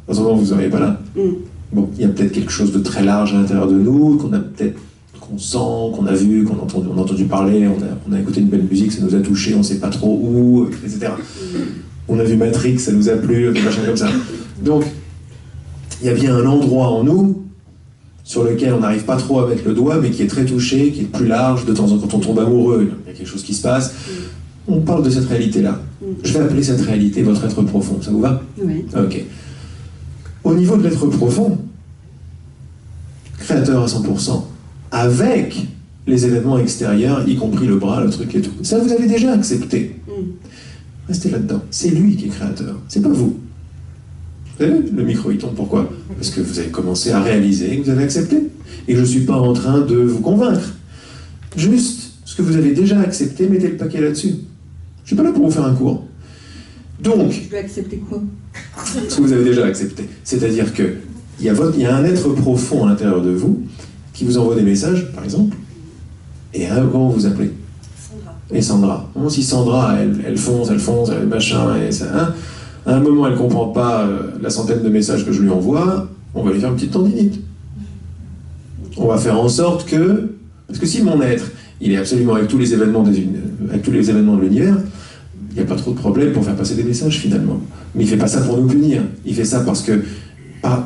En ce moment, vous ne seriez pas là. Bon, il y a peut-être quelque chose de très large à l'intérieur de nous, qu'on sent, qu'on a vu, qu'on a entendu parler, on a écouté une belle musique, ça nous a touché, on ne sait pas trop où, etc. On a vu Matrix, ça nous a plu, des machins comme ça. Donc, il y a bien un endroit en nous sur lequel on n'arrive pas trop à mettre le doigt, mais qui est très touché, qui est plus large. De temps en temps, quand on tombe amoureux, il y a quelque chose qui se passe. On parle de cette réalité-là. Je vais appeler cette réalité votre être profond. Ça vous va? Oui. Ok. Au niveau de l'être profond, créateur à 100%, avec les événements extérieurs, y compris le bras, le truc et tout. Ça, vous avez déjà accepté. Restez là-dedans. C'est lui qui est créateur. C'est pas vous. Vous savez, le micro il tombe, pourquoi? Parce que vous avez commencé à réaliser que vous avez accepté. Et je ne suis pas en train de vous convaincre. Juste, ce que vous avez déjà accepté, mettez le paquet là-dessus. Je ne suis pas là pour vous faire un cours. Donc... Je dois accepter quoi? Ce que vous avez déjà accepté. C'est-à-dire qu'il y a un être profond à l'intérieur de vous qui vous envoie des messages, par exemple. Et comment vous appelez? Sandra. Et Sandra. Bon, si Sandra, elle fonce, elle machin, et ça... Hein, à un moment, elle ne comprend pas la centaine de messages que je lui envoie, on va lui faire une petite tendinite. On va faire en sorte que... Parce que si mon être, il est absolument avec tous les événements de l'univers, il n'y a pas trop de problème pour faire passer des messages, finalement. Mais il ne fait pas ça pour nous punir. Il fait ça parce que...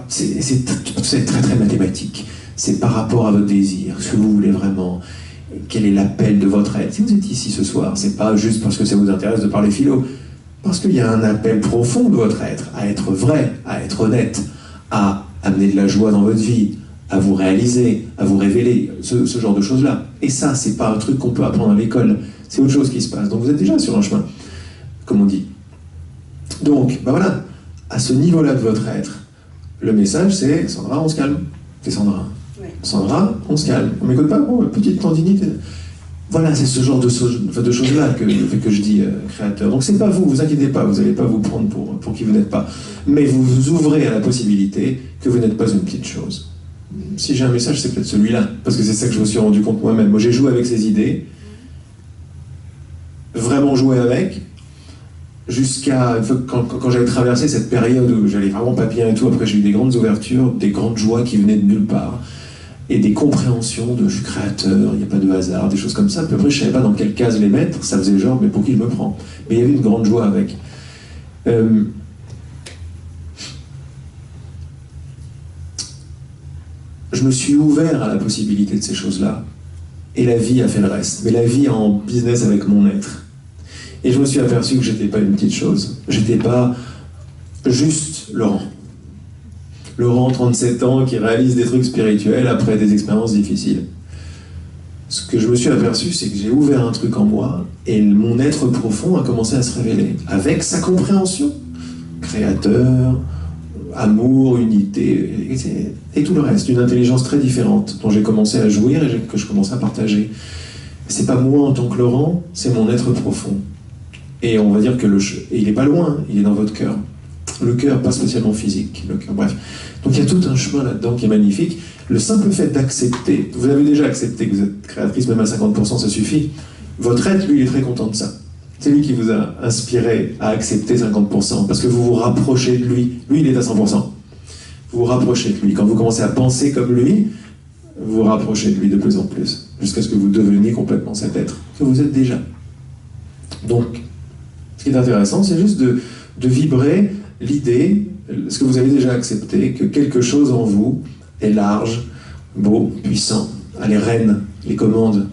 c'est très très mathématique. C'est par rapport à votre désir, ce que vous voulez vraiment, quel est l'appel de votre être. Si vous êtes ici ce soir, c'est pas juste parce que ça vous intéresse de parler philo. Parce qu'il y a un appel profond de votre être, à être vrai, à être honnête, à amener de la joie dans votre vie, à vous réaliser, à vous révéler, ce genre de choses-là. Et ça, c'est pas un truc qu'on peut apprendre à l'école, c'est autre chose qui se passe. Donc vous êtes déjà sur un chemin, comme on dit. Donc, ben voilà, à ce niveau-là de votre être, le message c'est « Sandra, on se calme ». C'est Sandra. Ouais. Sandra, on se calme. On m'écoute pas, oh, petite tendinite. Voilà, c'est ce genre de choses-là que je dis créateur. Donc c'est pas vous, vous inquiétez pas, vous n'allez pas vous prendre pour qui vous n'êtes pas. Mais vous vous ouvrez à la possibilité que vous n'êtes pas une petite chose. Si j'ai un message, c'est peut-être celui-là, parce que c'est ça que je me suis rendu compte moi-même. Moi, j'ai joué avec ces idées, vraiment joué avec, jusqu'à quand j'avais traversé cette période où j'allais vraiment pas bien et tout. Après, j'ai eu des grandes ouvertures, des grandes joies qui venaient de nulle part, et des compréhensions de je suis créateur, il n'y a pas de hasard, des choses comme ça. Puis après, je savais pas dans quelle case les mettre, ça faisait genre, mais pour qui je me prends? Mais il y avait une grande joie avec. Je me suis ouvert à la possibilité de ces choses-là, et la vie a fait le reste. Mais la vie est en business avec mon être. Et je me suis aperçu que j'étais pas une petite chose. J'étais pas juste Laurent. Laurent, 37 ans, qui réalise des trucs spirituels après des expériences difficiles. Ce que je me suis aperçu, c'est que j'ai ouvert un truc en moi, et mon être profond a commencé à se révéler, avec sa compréhension. Créateur, amour, unité, et tout le reste. Une intelligence très différente, dont j'ai commencé à jouir et que je commence à partager. C'est pas moi en tant que Laurent, c'est mon être profond. Et on va dire que il est pas loin, il est dans votre cœur. Le cœur, pas spécialement physique, le cœur, bref. Donc il y a tout un chemin là-dedans qui est magnifique. Le simple fait d'accepter, vous avez déjà accepté que vous êtes créatrice, même à 50%, ça suffit. Votre être, lui, il est très content de ça. C'est lui qui vous a inspiré à accepter 50%, parce que vous vous rapprochez de lui. Lui, il est à 100%. Vous vous rapprochez de lui. Quand vous commencez à penser comme lui, vous vous rapprochez de lui de plus en plus, jusqu'à ce que vous deveniez complètement cet être que vous êtes déjà. Donc, ce qui est intéressant, c'est juste de vibrer l'idée, ce que vous avez déjà accepté, que quelque chose en vous est large, beau, puissant, a les rênes, les commandes,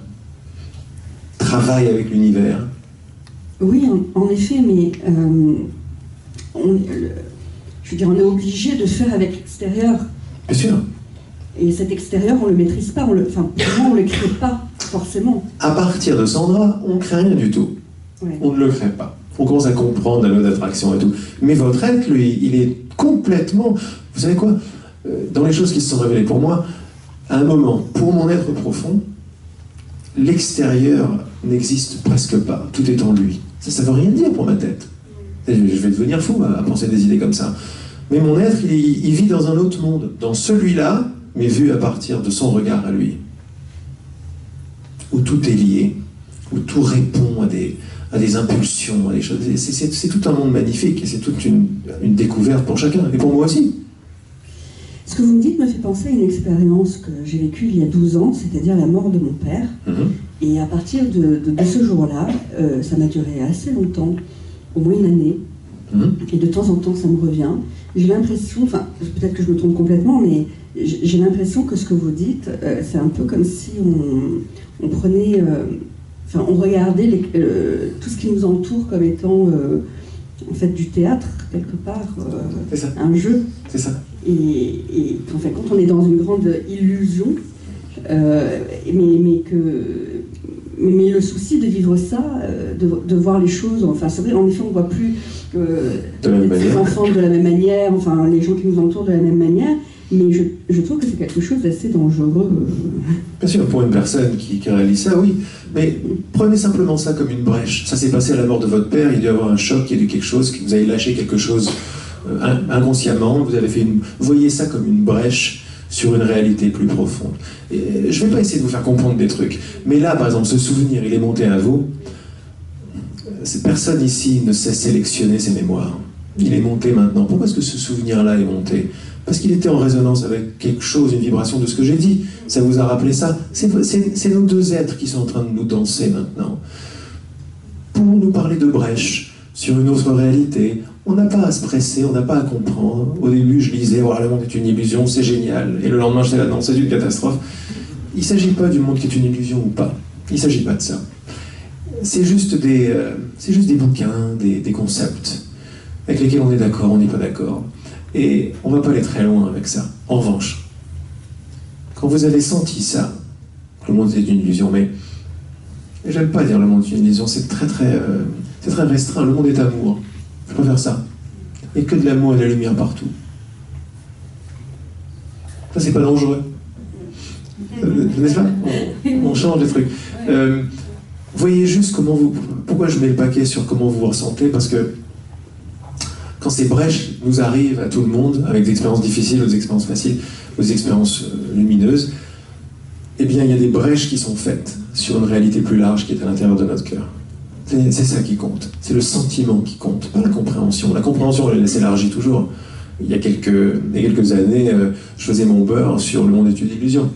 travaille avec l'univers. Oui, en effet, mais je veux dire, on est obligé de faire avec l'extérieur. Bien sûr. Et cet extérieur, on ne le maîtrise pas, pour moi, on ne le crée pas, forcément. À partir de Sandra, on ne crée rien du tout. Ouais. On ne le crée pas. On commence à comprendre la loi d'attraction et tout. Mais votre être, lui, il est complètement... Vous savez quoi? Dans les choses qui se sont révélées pour moi, à un moment, pour mon être profond, l'extérieur n'existe presque pas. Tout est en lui. Ça ne veut rien dire pour ma tête. Je vais devenir fou à penser des idées comme ça. Mais mon être, il vit dans un autre monde. Dans celui-là, mais vu à partir de son regard à lui. Où tout est lié. Où tout répond à des impulsions, à des choses. C'est tout un monde magnifique. Et c'est toute une découverte pour chacun. Et pour moi aussi. Ce que vous me dites me fait penser à une expérience que j'ai vécue il y a 12 ans, c'est-à-dire la mort de mon père. Et à partir de ce jour-là, ça m'a duré assez longtemps, au moins une année. Et de temps en temps, ça me revient. J'ai l'impression, enfin, peut-être que je me trompe complètement, mais j'ai l'impression que ce que vous dites, c'est un peu comme si on prenait... Enfin, on regardait tout ce qui nous entoure comme étant en fait du théâtre, quelque part, un jeu. C'est ça. Et en fait, quand on est dans une grande illusion, mais le souci de vivre ça, de voir les choses, enfin c'est vrai, en effet, on ne voit plus les enfants de la même manière, enfin les gens qui nous entourent de la même manière, mais je trouve que c'est quelque chose d'assez dangereux. Bien sûr, pour une personne qui réalise ça, oui. Mais prenez simplement ça comme une brèche. Ça s'est passé à la mort de votre père, il dû y avoir un choc, il y a eu quelque chose, vous avez lâché quelque chose inconsciemment, vous avez fait voyez ça comme une brèche sur une réalité plus profonde. Et je ne vais pas essayer de vous faire comprendre des trucs, mais là, par exemple, ce souvenir, il est monté à vous. Cette personne ici ne sait sélectionner ses mémoires. Il est monté maintenant. Pourquoi est-ce que ce souvenir-là est monté? Parce qu'il était en résonance avec quelque chose, une vibration de ce que j'ai dit. Ça vous a rappelé ça? C'est nos deux êtres qui sont en train de nous danser maintenant. Pour nous parler de brèche sur une autre réalité. On n'a pas à se presser, on n'a pas à comprendre. Au début, je lisais, oh, le monde est une illusion, c'est génial. Et le lendemain, j'étais là, non, c'est une catastrophe. Il ne s'agit pas du monde qui est une illusion ou pas. Il ne s'agit pas de ça. C'est juste des bouquins, des concepts avec lesquels on est d'accord, on n'est pas d'accord. Et on ne va pas aller très loin avec ça. En revanche, quand vous avez senti ça, le monde est une illusion, mais j'aime pas dire le monde est une illusion, c'est très restreint, le monde est amour. Je préfère ça. Et que de l'amour et de la lumière partout. Ça, c'est pas dangereux. N'est-ce pas? On change les trucs. Voyez juste comment vous... Pourquoi je mets le paquet sur comment vous vous ressentez? Parce que quand ces brèches nous arrivent à tout le monde, avec des expériences difficiles, des expériences faciles, des expériences lumineuses, eh bien, il y a des brèches qui sont faites sur une réalité plus large qui est à l'intérieur de notre cœur. C'est ça qui compte. C'est le sentiment qui compte, pas la compréhension. La compréhension, elle s'élargit toujours. Il y a quelques années, je faisais mon beurre sur le monde est une illusion.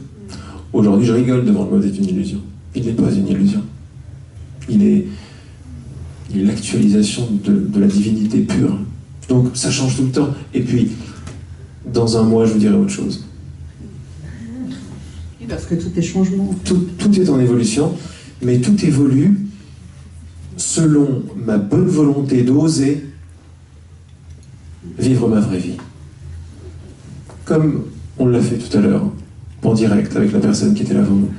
Aujourd'hui, je rigole devant le monde est une illusion. Il n'est pas une illusion. Il est l'actualisation de la divinité pure. Donc, ça change tout le temps. Et puis, dans un mois, je vous dirai autre chose. Parce que tout est changement. Tout est en évolution, mais tout évolue selon ma bonne volonté d'oser vivre ma vraie vie. Comme on l'a fait tout à l'heure, en direct, avec la personne qui était là avant nous.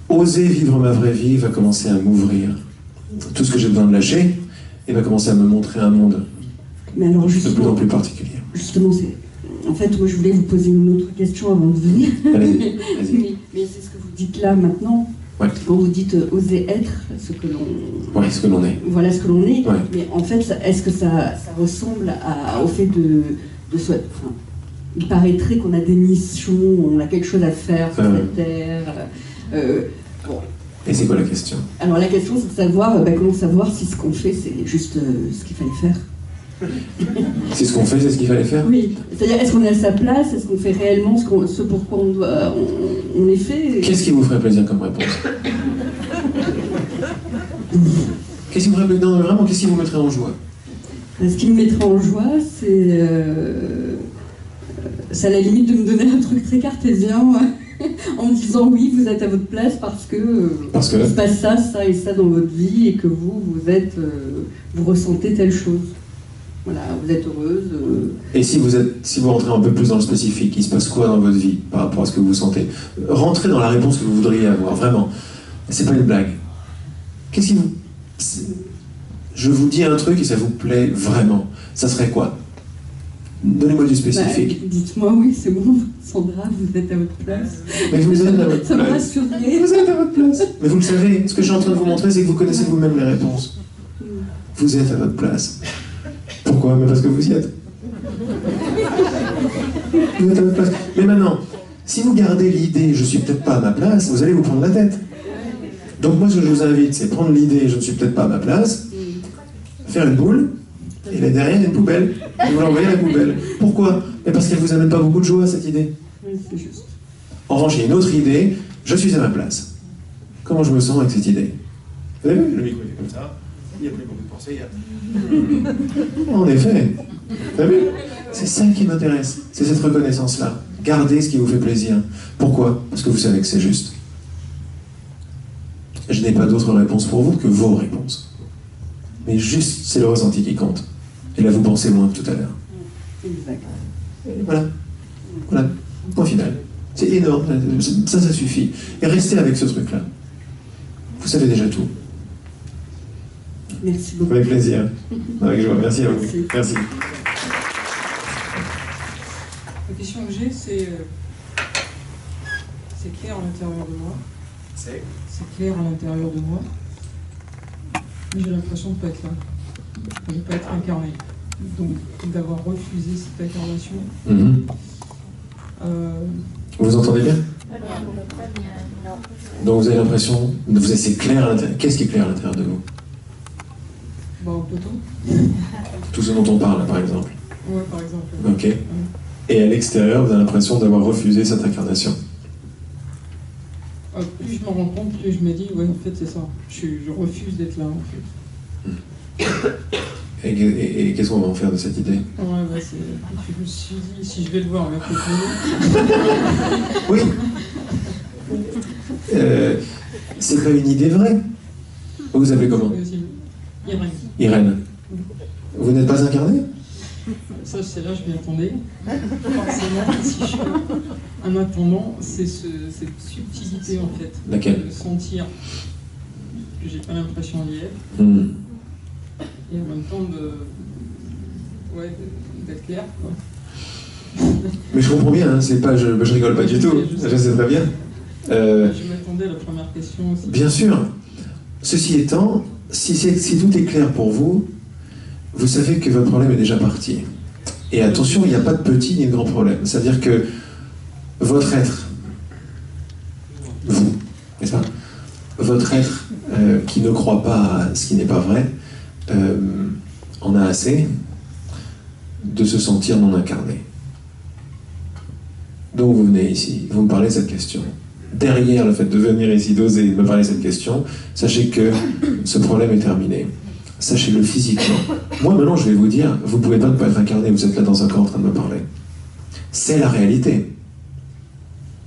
Oser vivre ma vraie vie va commencer à m'ouvrir. Tout ce que j'ai besoin de lâcher, et va commencer à me montrer un monde de plus en plus particulier. Justement, en fait, moi je voulais vous poser une autre question avant de venir. Allez-y. Mais c'est ce que vous dites là maintenant. Ouais. Quand vous dites oser être ce que l'on... Ouais, ce que l'on est. Voilà ce que l'on est. Ouais. Mais en fait, est-ce que ça ressemble au fait de soi... Enfin, il paraîtrait qu'on a des missions, on a quelque chose à faire sur cette terre. Bon. Et c'est quoi la question? Alors la question, c'est de savoir, comment savoir si ce qu'on fait, c'est juste ce qu'il fallait faire. C'est ce qu'on fait, c'est ce qu'il fallait faire? Oui. C'est-à-dire, est-ce qu'on est à sa place? Est-ce qu'on fait réellement ce pourquoi on est fait? Qu'est-ce qui vous ferait plaisir comme réponse? Qu'est-ce qui vous ferait plaisir? Non, vraiment, qu'est-ce qui vous mettrait en joie? Ce qui me mettrait en joie, c'est à la limite de me donner un truc très cartésien en me disant oui, vous êtes à votre place parce que il se passe ça, ça et ça dans votre vie et que vous ressentez telle chose. Voilà, vous êtes heureuse. Et si vous rentrez un peu plus dans le spécifique, il se passe quoi dans votre vie par rapport à ce que vous sentez? Rentrez dans la réponse que vous voudriez avoir, vraiment. C'est pas une blague. Qu'est-ce qui vous... Je vous dis un truc et ça vous plaît vraiment. Ça serait quoi? Donnez-moi du spécifique. Dites-moi oui, c'est bon, Sandra, vous êtes à votre place. Mais vous êtes à votre place. Ça me rassurerait. Vous êtes à votre place. Mais vous le savez, ce que je suis en train de vous montrer, c'est que vous connaissez vous-même les réponses. Vous êtes à votre place. Pourquoi? Mais parce que vous y êtes. Vous êtes à votre place. Mais maintenant, si vous gardez l'idée « je suis peut-être pas à ma place », vous allez vous prendre la tête. Donc moi, ce que je vous invite, c'est prendre l'idée « je ne suis peut-être pas à ma place », faire une boule, et là derrière, il y a une poubelle, et vous l'envoyez à la poubelle. Pourquoi? Mais parce qu'elle vous amène pas beaucoup de joie, cette idée. Oui, c'est juste. En revanche, il y a une autre idée « je suis à ma place ». Comment je me sens avec cette idée? Vous avez vu? Le micro est comme ça. Il n'y a plus beaucoup de pensées, En effet. Vous avez vu? C'est ça qui m'intéresse. C'est cette reconnaissance-là. Gardez ce qui vous fait plaisir. Pourquoi? Parce que vous savez que c'est juste. Je n'ai pas d'autre réponse pour vous que vos réponses. Mais juste, c'est le ressenti qui compte. Et là, vous pensez moins que tout à l'heure. Exact. Voilà. Voilà. Point final. C'est énorme. Ça suffit. Et restez avec ce truc-là. Vous savez déjà tout. Merci beaucoup. Avec plaisir. Avec joie. Merci à vous. Merci. La question que j'ai, c'est clair à l'intérieur de moi. C'est clair à l'intérieur de moi. Mais j'ai l'impression de ne pas être là. De ne pas être incarné. Donc, d'avoir refusé cette incarnation. Vous entendez bien? Donc vous avez l'impression, c'est clair à l'intérieur. Qu'est-ce qui est clair à l'intérieur de vous? Un peu tout. Tout ce dont on parle, par exemple. Ouais, par exemple. Ok. Et à l'extérieur, vous avez l'impression d'avoir refusé cette incarnation. Plus je m'en rends compte, plus je me dis, ouais, en fait, c'est ça. Je refuse d'être là, en fait. Et qu'est-ce qu'on va en faire de cette idée? Ouais, je me suis dit, si je vais le voir, mercredi. Oui. C'est pas une idée vraie. Vous vous appelez comment? Irène. Irène. Vous n'êtes pas incarné? Ça, c'est là, je m'y attendais. Forcément, si je suis un attendant, c'est cette subtilité en fait. Laquelle? De sentir que j'ai pas l'impression d'y être. Et en même temps d'être clair, quoi. Mais je comprends bien, hein, c'est pas, je rigole pas du tout, je sais très bien. Je m'attendais à la première question aussi. Bien sûr. Ceci étant, si tout est clair pour vous, vous savez que votre problème est déjà parti. Et attention, il n'y a pas de petit ni de grand problème. C'est-à-dire que votre être, vous, n'est-ce pas? Votre être qui ne croit pas à ce qui n'est pas vrai, en a assez de se sentir non incarné. Donc vous venez ici, vous me parlez de cette question. Derrière le fait de venir ici, d'oser me parler de cette question, sachez que ce problème est terminé. Sachez-le physiquement. Moi maintenant je vais vous dire, vous ne pouvez pas ne pas être incarné, vous êtes là dans un corps en train de me parler. C'est la réalité.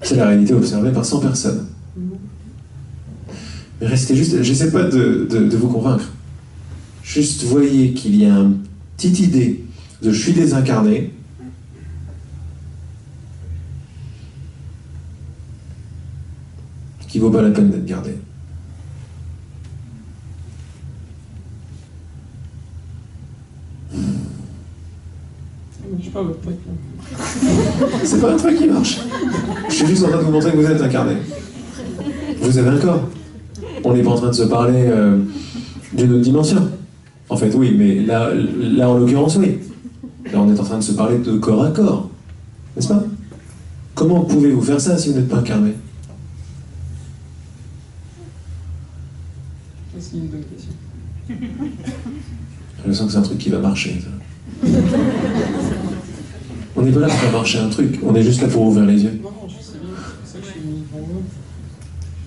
C'est la réalité observée par 100 personnes. Mais restez juste, j'essaie pas de vous convaincre. Juste voyez qu'il y a une petite idée de je suis désincarné, qui vaut pas la peine d'être gardé. Je sais pas votre truc là. C'est pas un truc qui marche. Je suis juste en train de vous montrer que vous êtes incarné. Vous avez un corps. On n'est pas en train de se parler d'une autre dimension. En fait, oui, mais là en l'occurrence, oui. Là, on est en train de se parler de corps à corps. N'est-ce pas? Comment pouvez-vous faire ça si vous n'êtes pas incarné? C'est une bonne question. Je sens que c'est un truc qui va marcher. Ça. On n'est pas là pour faire marcher un truc, on est juste là pour ouvrir les yeux. Non, je sais bien, c'est pour ça que je suis mis devant vous.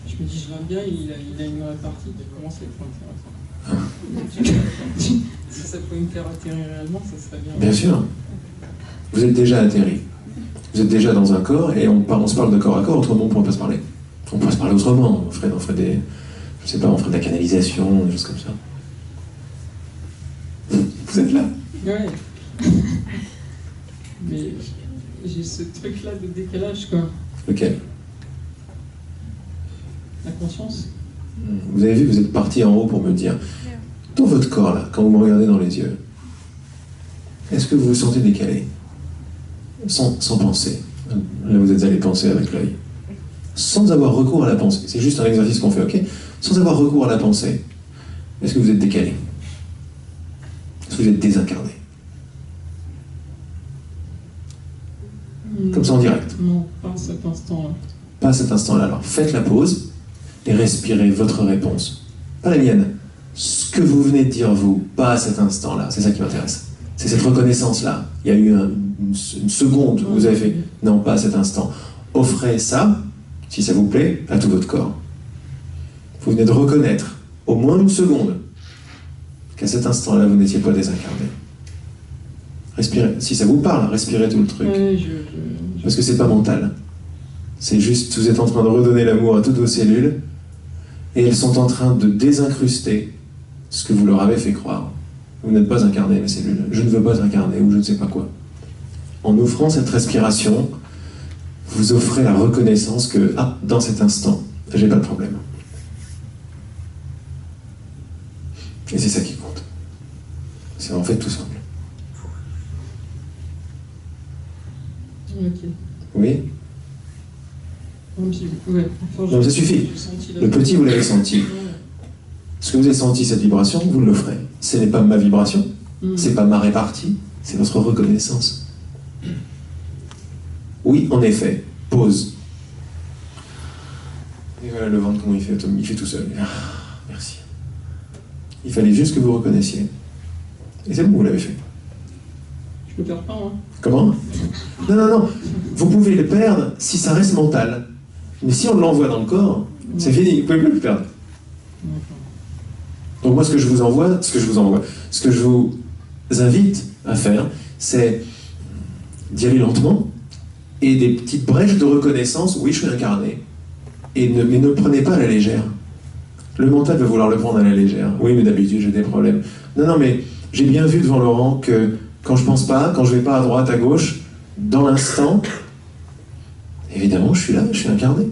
Je me dis, je l'aime bien, il a une répartie qui commence à être intéressant. Si ça pouvait me faire atterrir réellement, ça serait bien. Bien sûr. Vous êtes déjà atterri. Vous êtes déjà dans un corps et on se parle de corps à corps, autrement on ne pourrait pas se parler. On pourrait se parler autrement, on ferait des... Je sais pas, on ferait de la canalisation, des choses comme ça. Vous êtes là? Ouais. Mais j'ai ce truc-là de décalage, quoi. Lequel? La conscience. Vous avez vu, vous êtes parti en haut pour me dire, dans votre corps là, quand vous me regardez dans les yeux, est-ce que vous vous sentez décalé? Sans penser. Là, vous êtes allé penser avec l'œil. Sans avoir recours à la pensée. C'est juste un exercice qu'on fait, ok? Sans avoir recours à la pensée. Est-ce que vous êtes décalé? Est-ce que vous êtes désincarné? Comme ça en direct. Non, pas à cet instant-là. Pas à cet instant-là. Alors faites la pause et respirez votre réponse. Pas la mienne. Ce que vous venez de dire vous, pas à cet instant-là. C'est ça qui m'intéresse. C'est cette reconnaissance-là. Il y a eu une seconde où vous avez fait non, pas à cet instant. Offrez ça, si ça vous plaît, à tout votre corps. Vous venez de reconnaître, au moins une seconde, qu'à cet instant-là, vous n'étiez pas désincarné. Respirez. Si ça vous parle, respirez tout le truc. Oui, Parce que c'est pas mental. C'est juste, vous êtes en train de redonner l'amour à toutes vos cellules, et elles sont en train de désincruster ce que vous leur avez fait croire. Vous n'êtes pas incarné, mes cellules. Je ne veux pas incarner, ou je ne sais pas quoi. En offrant cette respiration, vous offrez la reconnaissance que, dans cet instant, j'ai pas de problème. Et c'est ça qui compte. C'est en fait tout simple. Ok. Oui? Ouais. Non, ça suffit. Le petit, vous l'avez senti. Ce que vous avez senti, cette vibration, vous le ferez. Ce n'est pas ma vibration, c'est pas ma répartie, c'est votre reconnaissance. Oui, en effet. Pause. Et voilà le ventre, comment il fait tout seul. Merci. Il fallait juste que vous reconnaissiez. Et c'est bon, vous l'avez fait. Je le perds pas, hein. Comment? Non. Vous pouvez le perdre si ça reste mental. Mais si on l'envoie dans le corps, c'est fini, vous pouvez plus le perdre. Donc moi, ce que je vous invite à faire, c'est d'y aller lentement et des petites brèches de reconnaissance. Oui, je suis incarné. Mais ne prenez pas à la légère. Le mental veut vouloir le prendre à la légère. Oui, mais d'habitude, j'ai des problèmes. Non, mais j'ai bien vu devant Laurent que Quand je pense pas, quand je vais pas à droite, à gauche, dans l'instant, évidemment, je suis là, je suis incarné.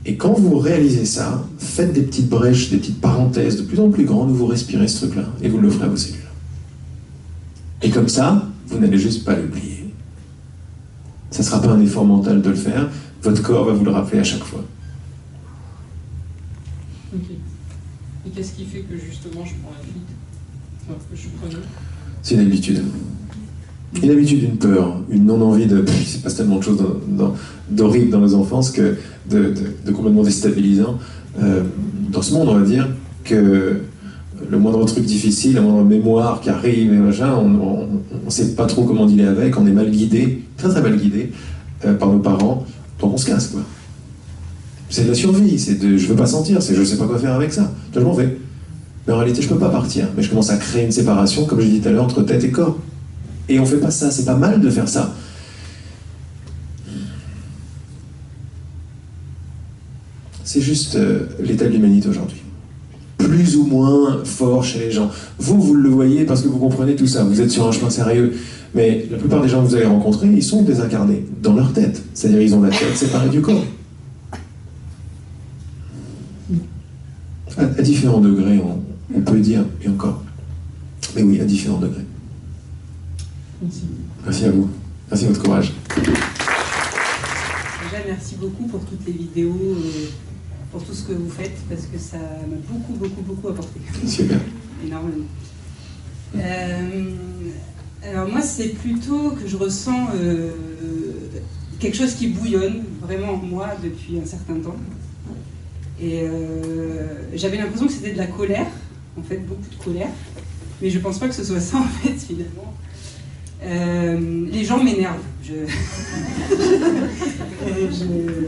Et quand vous réalisez ça, faites des petites brèches, des petites parenthèses de plus en plus grandes où vous respirez ce truc-là, et vous le ferez à vos cellules. Et comme ça, vous n'allez juste pas l'oublier. Ça ne sera pas un effort mental de le faire, votre corps va vous le rappeler à chaque fois. Ok. Et qu'est-ce qui fait que justement je prends la fuite? Enfin, que je suis preneur? C'est une habitude. Une habitude, une peur, une non-envie de... Il se passe tellement de choses d'horribles dans nos enfances, que de complètement déstabilisant dans ce monde, on va dire, que le moindre truc difficile, la moindre mémoire qui arrive, et machin, on ne sait pas trop comment dealer avec, on est mal guidé, très très mal guidé par nos parents, donc on se casse, quoi. C'est de la survie, c'est de je veux pas sentir, c'est je sais pas quoi faire avec ça, je m'en vais. Mais en réalité, je peux pas partir, mais je commence à créer une séparation, comme je l'ai dit tout à l'heure, entre tête et corps. Et on fait pas ça, c'est pas mal de faire ça. C'est juste l'état de l'humanité aujourd'hui. Plus ou moins fort chez les gens. Vous le voyez parce que vous comprenez tout ça, vous êtes sur un chemin sérieux. Mais la plupart des gens que vous allez rencontrer, ils sont désincarnés, dans leur tête. C'est-à-dire ils ont la tête séparée du corps. À différents degrés, on peut dire, et encore. Mais oui, à différents degrés. Merci. Merci à vous. Merci de votre courage. Déjà, merci beaucoup pour toutes les vidéos, pour tout ce que vous faites, parce que ça m'a beaucoup apporté. Super. Énormément. Alors moi, c'est plutôt que je ressens quelque chose qui bouillonne vraiment en moi depuis un certain temps. Et j'avais l'impression que c'était de la colère, en fait, beaucoup de colère. Mais je pense pas que ce soit ça, en fait, finalement. Les gens m'énervent.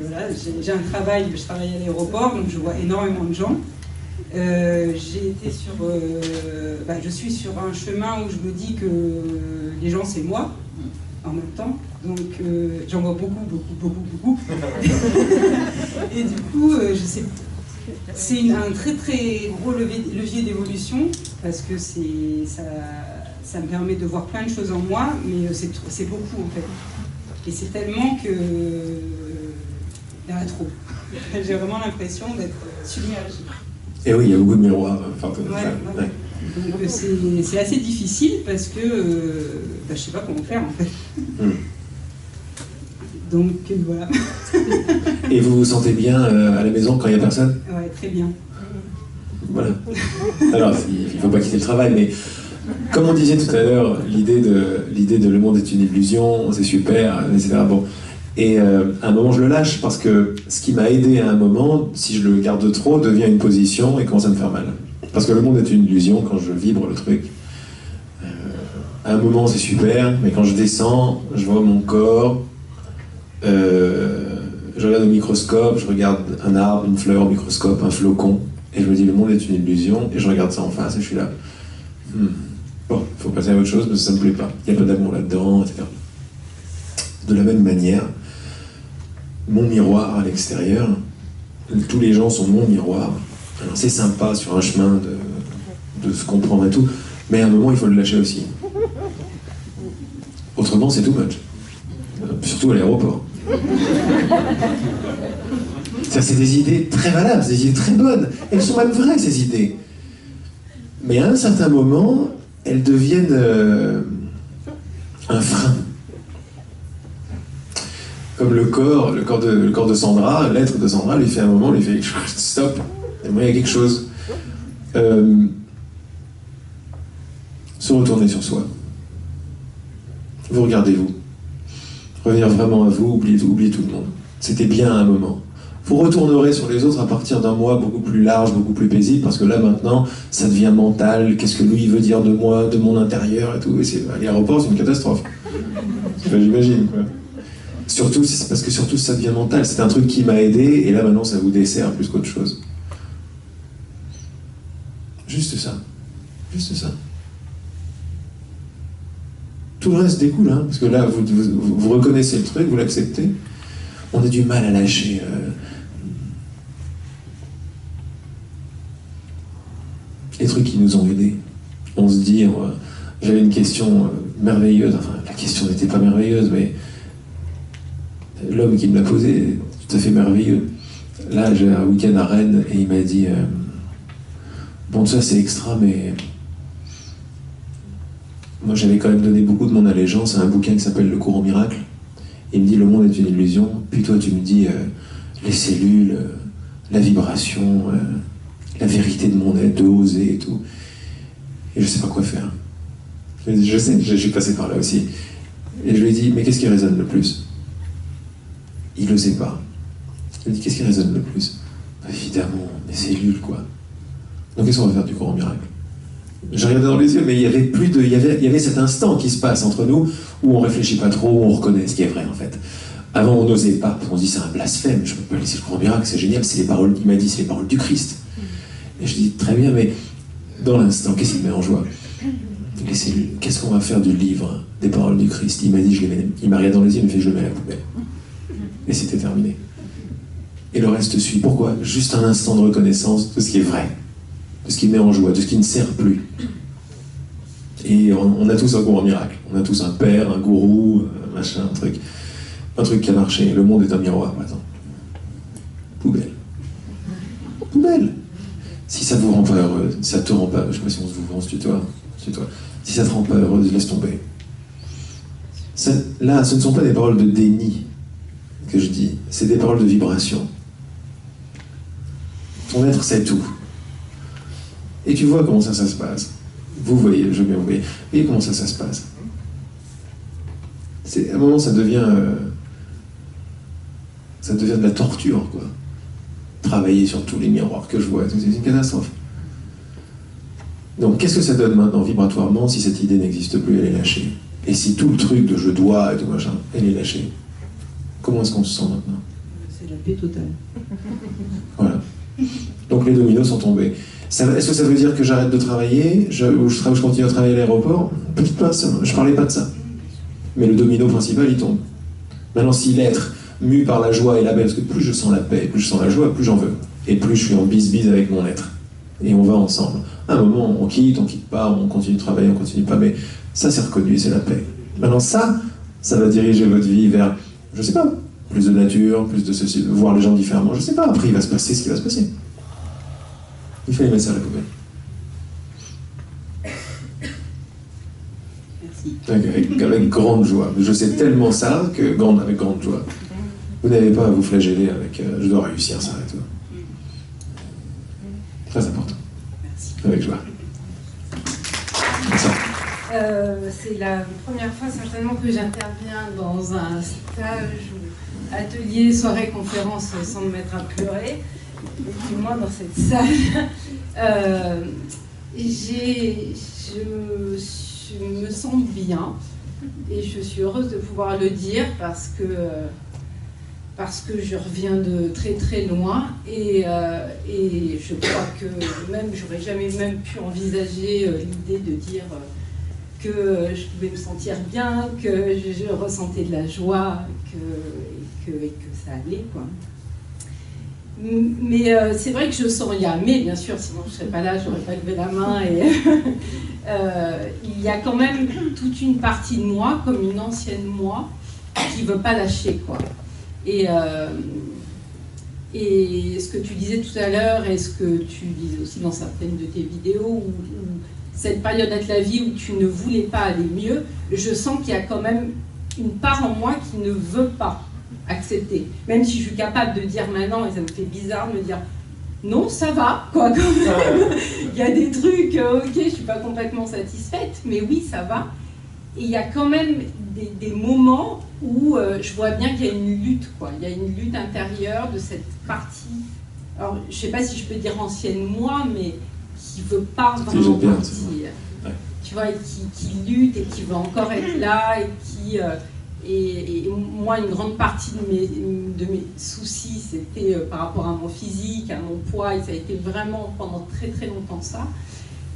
Voilà, j'ai un travail, je travaille à l'aéroport, donc je vois énormément de gens. J'ai été sur, je suis sur un chemin où je me dis que les gens c'est moi en même temps, donc j'en vois beaucoup. Et du coup, je sais, c'est un très gros levier d'évolution parce que ça me permet de voir plein de choses en moi, mais c'est beaucoup en fait. Et c'est tellement que il y en a trop. J'ai vraiment l'impression d'être submergée. Et oui, il y a beaucoup de miroirs. Ouais. Donc c'est assez difficile parce que je sais pas comment faire en fait. Donc voilà. Et vous vous sentez bien à la maison quand il n'y a personne? Ouais, très bien. Voilà. Alors, il ne faut pas quitter le travail, mais comme on disait tout à l'heure, l'idée de le monde est une illusion, c'est super, etc. Bon. Et à un moment, je le lâche parce que ce qui m'a aidé à un moment, si je le garde trop, devient une position et commence à me faire mal. Parce que le monde est une illusion quand je vibre le truc. À un moment, c'est super, mais quand je descends, je vois mon corps, je regarde au microscope, je regarde un arbre, une fleur au microscope, un flocon, et je me dis le monde est une illusion, et je regarde ça en face et je suis là. Bon, il faut passer à autre chose parce que ça me plaît pas. Il n'y a pas d'amour là-dedans, etc. De la même manière, mon miroir à l'extérieur, tous les gens sont mon miroir. Alors c'est sympa sur un chemin de se comprendre et tout, mais à un moment il faut le lâcher aussi. Autrement c'est too much. Surtout à l'aéroport. C'est des idées très valables, c'est des idées très bonnes. Elles sont même vraies ces idées. Mais à un certain moment, elles deviennent un frein. Comme le corps de Sandra, l'être de Sandra lui fait un moment, lui fait stop, et moi il y a quelque chose. Se retourner sur soi. Vous regardez-vous. Revenir vraiment à vous, oubliez tout le monde. C'était bien à un moment. Vous retournerez sur les autres à partir d'un moi beaucoup plus large, beaucoup plus paisible, parce que là maintenant, ça devient mental. Qu'est-ce que lui veut dire de moi, de mon intérieur et tout. Et à l'aéroport, c'est une catastrophe. Enfin, j'imagine, quoi. Surtout, c'est parce que surtout ça devient mental. C'est un truc qui m'a aidé, et là maintenant, ça vous dessert plus qu'autre chose. Juste ça. Juste ça. Tout le reste découle, hein, parce que là, vous reconnaissez le truc, vous l'acceptez. On a du mal à lâcher. Les trucs qui nous ont aidés. On se dit, j'avais une question merveilleuse, enfin la question n'était pas merveilleuse, mais l'homme qui me l'a posée est tout à fait merveilleux. Là, j'ai un week-end à Rennes et il m'a dit bon, ça c'est extra, mais moi j'avais quand même donné beaucoup de mon allégeance à un bouquin qui s'appelle Le cours au miracle. Il me dit le monde est une illusion, puis toi tu me dis les cellules, la vibration, la vérité de mon être, de oser et tout. Et je sais pas quoi faire. Je sais, je suis passé par là aussi. Et je lui ai dit, mais qu'est-ce qui résonne le plus? Il n'osait pas. Je lui ai dit, qu'est-ce qui résonne le plus? Bah, évidemment, mes cellules, quoi. Donc qu'est-ce qu'on va faire du cours en miracle? Je regardais dans les yeux, mais il y avait plus de, il y avait cet instant qui se passe entre nous où on réfléchit pas trop, où on reconnaît ce qui est vrai en fait. Avant, on n'osait pas. On se dit, c'est un blasphème, je peux pas laisser le cours en miracle, c'est génial, c'est les paroles, il m'a dit, c'est les paroles du Christ. Et je dis, très bien, mais dans l'instant, qu'est-ce qui me met en joie? Les cellules. Qu'est-ce qu'on va faire du livre des paroles du Christ? Il m'a dit, il m'a regardé dans les yeux, il me fait, je le mets à la poubelle. Et c'était terminé. Et le reste suit. Pourquoi? Juste un instant de reconnaissance de ce qui est vrai, de ce qui met en joie, de ce qui ne sert plus. Et on a tous un cours en miracle. On a tous un père, un gourou, machin, un truc qui a marché. Le monde est un miroir, par exemple. Poubelle. Poubelle. Si ça vous rend pas heureuse, si ça te rend pas, je sais pas si on se tutoie. Si ça te rend pas heureuse, laisse tomber. Là, ce ne sont pas des paroles de déni que je dis, c'est des paroles de vibration. Ton être, c'est tout. Et tu vois comment ça se passe. Vous voyez, je vais oublier. Vous voyez comment ça se passe. À un moment, ça devient de la torture, quoi. Travailler sur tous les miroirs que je vois, c'est une catastrophe. Donc, qu'est-ce que ça donne maintenant, vibratoirement, si cette idée n'existe plus, elle est lâchée? Et si tout le truc de je dois et tout machin, elle est lâchée? Comment est-ce qu'on se sent maintenant? C'est la paix totale. Voilà. Donc les dominos sont tombés. Est-ce que ça veut dire que j'arrête de travailler, ou je continue à travailler à l'aéroport? Peut-être pas, je parlais pas de ça. Mais le domino principal, il tombe. Maintenant, si l'être, mu par la joie et la paix, parce que plus je sens la paix, plus je sens la joie, plus j'en veux. Et plus je suis en bise-bise avec mon être. Et on va ensemble. À un moment, on quitte pas, on continue de travailler, on continue pas, mais ça c'est reconnu, c'est la paix. Maintenant ça va diriger votre vie vers, je sais pas, plus de nature, plus de ceci, voir les gens différemment, je sais pas, après il va se passer ce qui va se passer. Il fallait mettre ça à la poubelle. Merci. Avec grande joie. Je sais tellement ça avec grande joie. Vous n'avez pas à vous flageller avec je dois réussir ça et tout. Très important. Merci. Avec joie. Ça. C'est la première fois certainement que j'interviens dans un stage ou atelier, soirée, conférence sans me mettre à pleurer, du moins dans cette salle. Je me sens bien et je suis heureuse de pouvoir le dire parce que je reviens de très très loin et je crois que même j'aurais jamais même pu envisager l'idée de dire que je pouvais me sentir bien, que je ressentais de la joie, et que ça allait, quoi. Mais c'est vrai que je sens, il y a mais bien sûr, sinon je ne serais pas là, je n'aurais pas levé la main. Et il y a quand même toute une partie de moi, comme une ancienne moi, qui ne veut pas lâcher, quoi. Et ce que tu disais tout à l'heure, et ce que tu disais aussi dans certaines de tes vidéos, où cette période de la vie où tu ne voulais pas aller mieux, je sens qu'il y a quand même une part en moi qui ne veut pas accepter. Même si je suis capable de dire maintenant, et ça me fait bizarre de me dire non, ça va, quoi, quand même. Il y a des trucs, ok, je ne suis pas complètement satisfaite, mais oui, ça va. Et il y a quand même des moments où je vois bien qu'il y a une lutte, quoi. Il y a une lutte intérieure de cette partie, alors je ne sais pas si je peux dire ancienne moi, mais qui ne veut pas vraiment partir. Ouais. Tu vois, et qui lutte et qui veut encore être là, et qui... Et moi, une grande partie de mes soucis, c'était par rapport à mon physique, à mon poids, et ça a été vraiment pendant très très longtemps ça.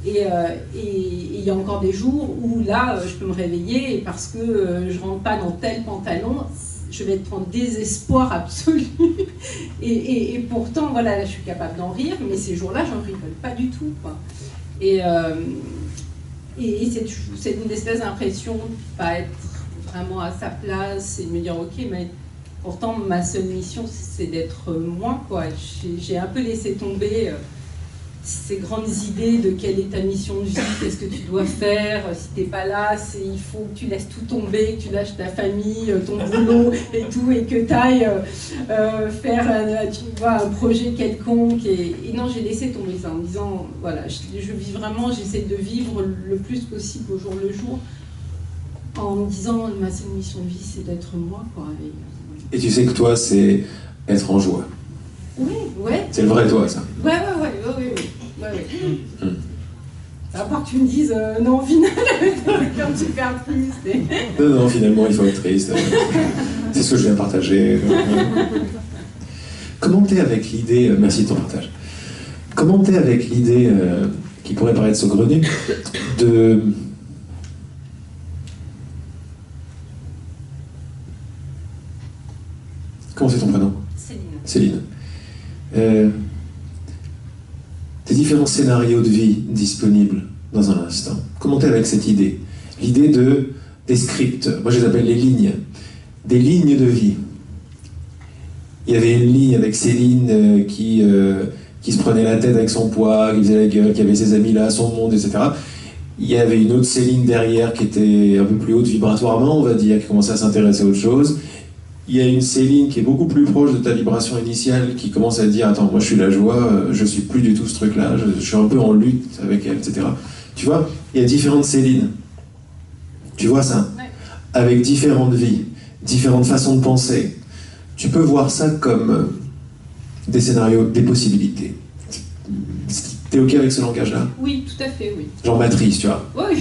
Et il y a encore des jours où là, je peux me réveiller, et parce que je ne rentre pas dans tel pantalon, je vais être en désespoir absolu. Et pourtant, voilà, là, je suis capable d'en rire, mais ces jours-là, j'en rigole pas du tout, quoi. Et Et c'est une espèce d'impression de ne pas être vraiment à sa place et de me dire ok, mais pourtant ma seule mission c'est d'être moi, quoi. J'ai un peu laissé tomber ces grandes idées de quelle est ta mission de vie, qu'est-ce que tu dois faire, si t'es pas là, il faut que tu laisses tout tomber, que tu lâches ta famille, ton boulot et tout, et que tu ailles faire tu vois, un projet quelconque. Et non, j'ai laissé tomber ça en me disant, voilà, je vis vraiment, j'essaie de vivre le plus possible au jour le jour, en me disant, ma seule mission de vie, c'est d'être moi, quoi. Et tu sais que toi, c'est être en joie. Oui, ouais. C'est le vrai toi, ça. Ouais. À part que tu me dises non, au final, comme super triste. Non, finalement, il faut être triste. C'est ce que je viens de partager. Comment t'es avec l'idée, merci de ton partage, comment t'es avec l'idée qui pourrait paraître saugrenue de... Comment c'est ton prénom ? Céline. Des différents scénarios de vie disponibles dans un instant. Comment t'es avec cette idée ? L'idée des scripts, moi je les appelle les lignes, des lignes de vie. Il y avait une ligne avec Céline qui se prenait la tête avec son poids, qui faisait la gueule, qui avait ses amis là, son monde, etc. Il y avait une autre Céline derrière qui était un peu plus haute vibratoirement, on va dire, qui commençait à s'intéresser à autre chose. Il y a une Céline qui est beaucoup plus proche de ta vibration initiale, qui commence à dire « Attends, moi je suis la joie, je suis plus du tout ce truc-là, je suis un peu en lutte avec elle, etc. » Tu vois, il y a différentes Célines. Tu vois ça ? Ouais. Avec différentes vies, différentes façons de penser. Tu peux voir ça comme des scénarios, des possibilités. T'es OK avec ce langage-là ? Oui, tout à fait, oui. Genre matrice, tu vois ? Oui.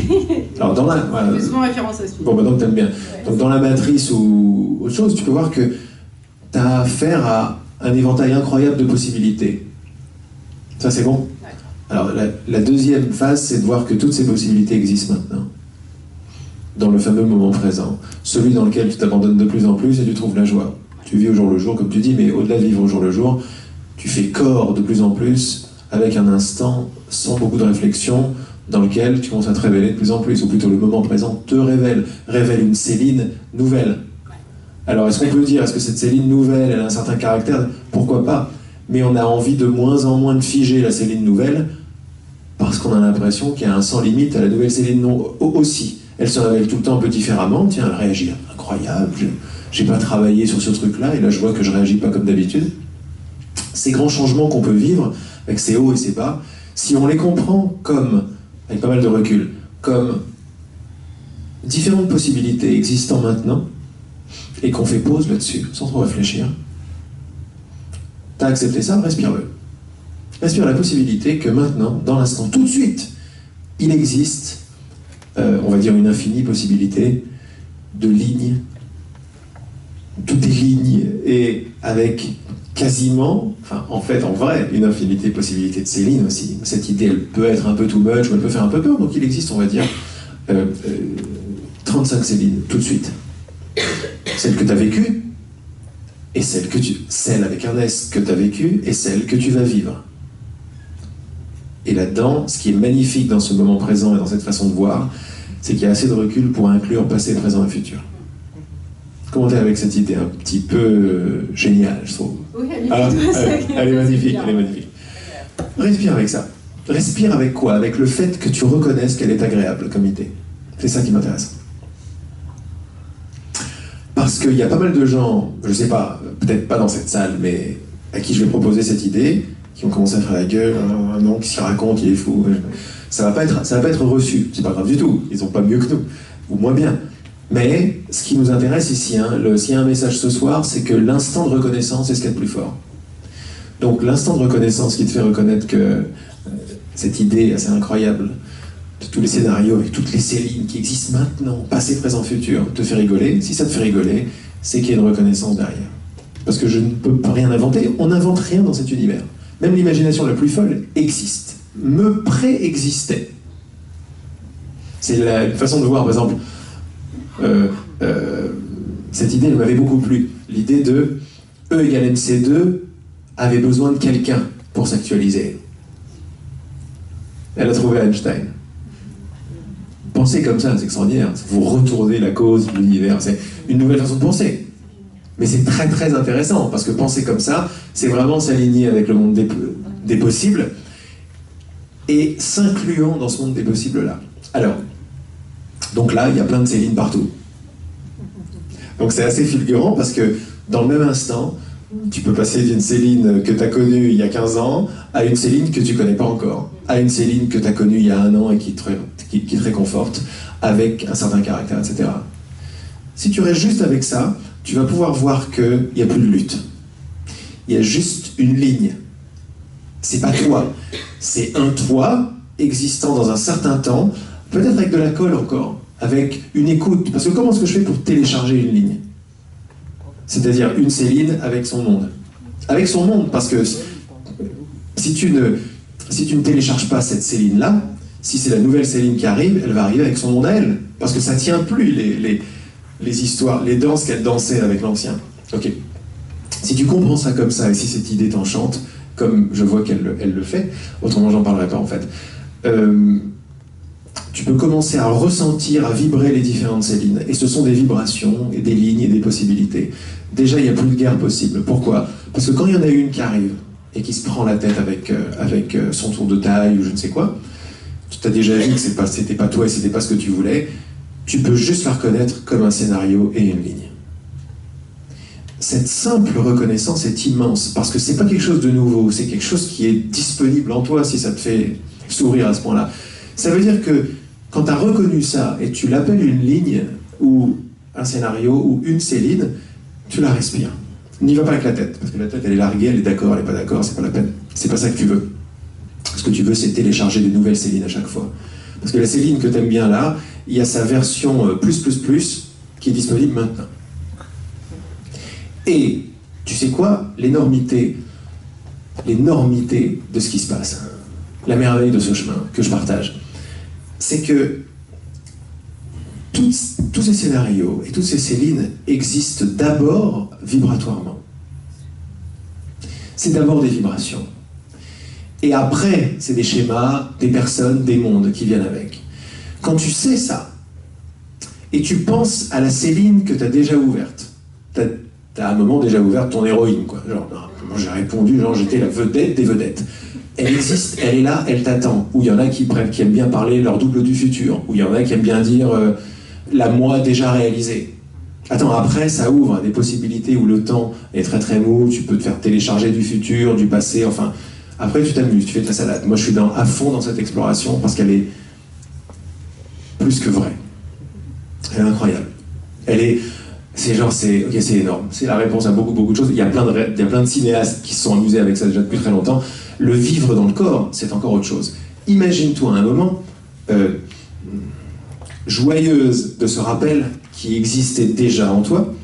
Alors dans la... Je fais souvent référence à ce film. Bon, bah donc t'aimes bien. Ouais. Donc dans la matrice ou autre chose, tu peux voir que t'as affaire à un éventail incroyable de possibilités. Ça, c'est bon ? Ouais. Alors la deuxième phase, c'est de voir que toutes ces possibilités existent maintenant. Dans le fameux moment présent. Celui dans lequel tu t'abandonnes de plus en plus et tu trouves la joie. Tu vis au jour le jour, comme tu dis, mais au-delà de vivre au jour le jour, tu fais corps de plus en plus avec un instant sans beaucoup de réflexion dans lequel tu commences à te révéler de plus en plus, ou plutôt le moment présent te révèle une Céline nouvelle. Alors est-ce qu'on peut dire, est-ce que cette Céline nouvelle, elle a un certain caractère ? Pourquoi pas ? Mais on a envie de moins en moins de figer la Céline nouvelle, parce qu'on a l'impression qu'il y a un sans limite à la nouvelle Céline aussi. Elle se révèle tout le temps un peu différemment, tiens, elle réagit incroyable, j'ai pas travaillé sur ce truc-là, et là je vois que je réagis pas comme d'habitude. Ces grands changements qu'on peut vivre, avec ses hauts et ses bas, si on les comprend comme, avec pas mal de recul, comme différentes possibilités existant maintenant, et qu'on fait pause là-dessus, sans trop réfléchir, t'as accepté ça, respire-le. Respire la possibilité que maintenant, dans l'instant, tout de suite, il existe, on va dire une infinie possibilité de lignes, tout est ligne, et avec quasiment, enfin en fait en vrai, une infinité de possibilités de Céline aussi. Cette idée, elle peut être un peu too much, ou elle peut faire un peu peur, donc il existe, on va dire, 35 Céline, tout de suite. Celle que tu as vécue, et celle avec un S que tu as vécue, et celle que tu vas vivre. Et là-dedans, ce qui est magnifique dans ce moment présent et dans cette façon de voir, c'est qu'il y a assez de recul pour inclure passé, présent et futur. Comment t'es avec cette idée un petit peu géniale, je trouve. Oui, elle est magnifique, elle est magnifique. Respire avec ça. Respire avec quoi ? Avec le fait que tu reconnaisses qu'elle est agréable comme idée. C'est ça qui m'intéresse. Parce qu'il y a pas mal de gens, je sais pas, peut-être pas dans cette salle, mais à qui je vais proposer cette idée, qui ont commencé à faire la gueule, un nom qui s'y raconte, il est fou. Ça va pas être reçu, c'est pas grave du tout, ils ont pas mieux que nous, ou moins bien. Mais ce qui nous intéresse ici, s'il y a un message ce soir, c'est que l'instant de reconnaissance est ce qu'il y a de plus fort. Donc l'instant de reconnaissance qui te fait reconnaître que cette idée assez incroyable de tous les scénarios avec toutes les Célines qui existent maintenant, passé, présent, futur, te fait rigoler. Si ça te fait rigoler, c'est qu'il y a une reconnaissance derrière. Parce que je ne peux pas rien inventer, on n'invente rien dans cet univers. Même l'imagination la plus folle existe, me préexistait. C'est une façon de voir, par exemple, cette idée, elle m'avait beaucoup plu. L'idée de E égale MC2 avait besoin de quelqu'un pour s'actualiser. Elle a trouvé Einstein. penser comme ça, c'est extraordinaire. Vous retournez la cause de l'univers. C'est une nouvelle façon de penser. Mais c'est très très intéressant, parce que penser comme ça, c'est vraiment s'aligner avec le monde des possibles, et s'incluant dans ce monde des possibles-là. Alors, donc là, il y a plein de Céline partout. Donc c'est assez fulgurant, parce que dans le même instant, tu peux passer d'une Céline que tu as connue il y a 15 ans à une Céline que tu connais pas encore, à une Céline que tu as connue il y a 1 an et qui te réconforte, avec un certain caractère, etc. Si tu restes juste avec ça, tu vas pouvoir voir qu'il n'y a plus de lutte. Il y a juste une ligne. C'est pas toi. C'est un toi existant dans un certain temps, peut-être avec de la colle encore, avec une écoute. Parce que comment est-ce que je fais pour télécharger une ligne? C'est-à-dire une Céline avec son monde. Avec son monde, parce que si tu ne télécharges pas cette Céline-là, si c'est la nouvelle Céline qui arrive, elle va arriver avec son monde à elle. Parce que ça ne tient plus les histoires, les danses qu'elle dansait avec l'ancien. Ok. Si tu comprends ça comme ça, et si cette idée t'enchante, comme je vois qu'elle le fait, autrement j'en parlerai pas en fait, tu peux commencer à ressentir, à vibrer les différentes Célines. Et ce sont des vibrations, et des lignes, et des possibilités. Déjà, il n'y a plus de guerre possible. Pourquoi? Parce que quand il y en a une qui arrive, et qui se prend la tête avec son tour de taille, ou je ne sais quoi, tu t'as déjà vu que c'était pas toi et c'était pas ce que tu voulais, tu peux juste la reconnaître comme un scénario et une ligne. Cette simple reconnaissance est immense, parce que c'est pas quelque chose de nouveau, c'est quelque chose qui est disponible en toi, si ça te fait sourire à ce point-là. Ça veut dire que quand tu as reconnu ça, et tu l'appelles une ligne, ou un scénario, ou une Céline, tu la respires. N'y va pas avec la tête, parce que la tête elle est larguée, elle est d'accord, elle est pas d'accord, c'est pas la peine. C'est pas ça que tu veux. Ce que tu veux, c'est télécharger des nouvelles Célines à chaque fois. Parce que la Céline que tu aimes bien là, il y a sa version plus qui est disponible maintenant. Et tu sais quoi? L'énormité de ce qui se passe, la merveille de ce chemin que je partage, c'est que tous ces scénarios et toutes ces Célines existent d'abord vibratoirement. C'est d'abord des vibrations. Et après, c'est des schémas, des personnes, des mondes qui viennent avec. Quand tu sais ça, et tu penses à la Céline que tu as déjà ouverte, t'as à un moment déjà ouvert ton héroïne, quoi. Genre, moi j'ai répondu, genre j'étais la vedette des vedettes. Elle existe, elle est là, elle t'attend. Ou il y en a qui aiment bien parler leur double du futur. Ou il y en a qui aiment bien dire la moi déjà réalisée. Attends, après ça ouvre des possibilités où le temps est très très mou, tu peux te faire télécharger du futur, du passé, enfin... Après tu t'amuses, tu fais de la salade. Moi je suis à fond dans cette exploration parce qu'elle est plus que vraie. Elle est incroyable. C'est énorme. C'est la réponse à beaucoup de choses. Il y a plein de cinéastes qui se sont amusés avec ça déjà depuis très longtemps. Le vivre dans le corps, c'est encore autre chose. Imagine-toi un moment joyeuse de ce rappel qui existait déjà en toi,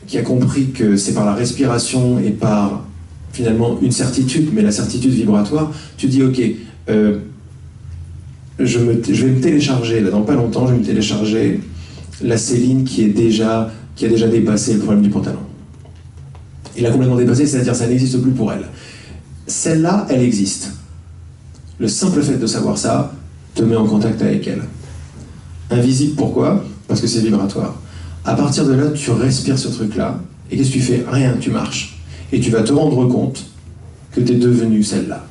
qui a compris que c'est par la respiration et par finalement une certitude, mais la certitude vibratoire, tu dis ok, je vais me télécharger, là dans pas longtemps, je vais me télécharger la Céline qui a déjà dépassé le problème du pantalon. Il a complètement dépassé, c'est-à-dire ça n'existe plus pour elle. Celle-là, elle existe. Le simple fait de savoir ça te met en contact avec elle. Invisible, pourquoi? Parce que c'est vibratoire. À partir de là, tu respires ce truc-là, et qu'est-ce que tu fais? Rien, tu marches. Et tu vas te rendre compte que tu es devenue celle-là.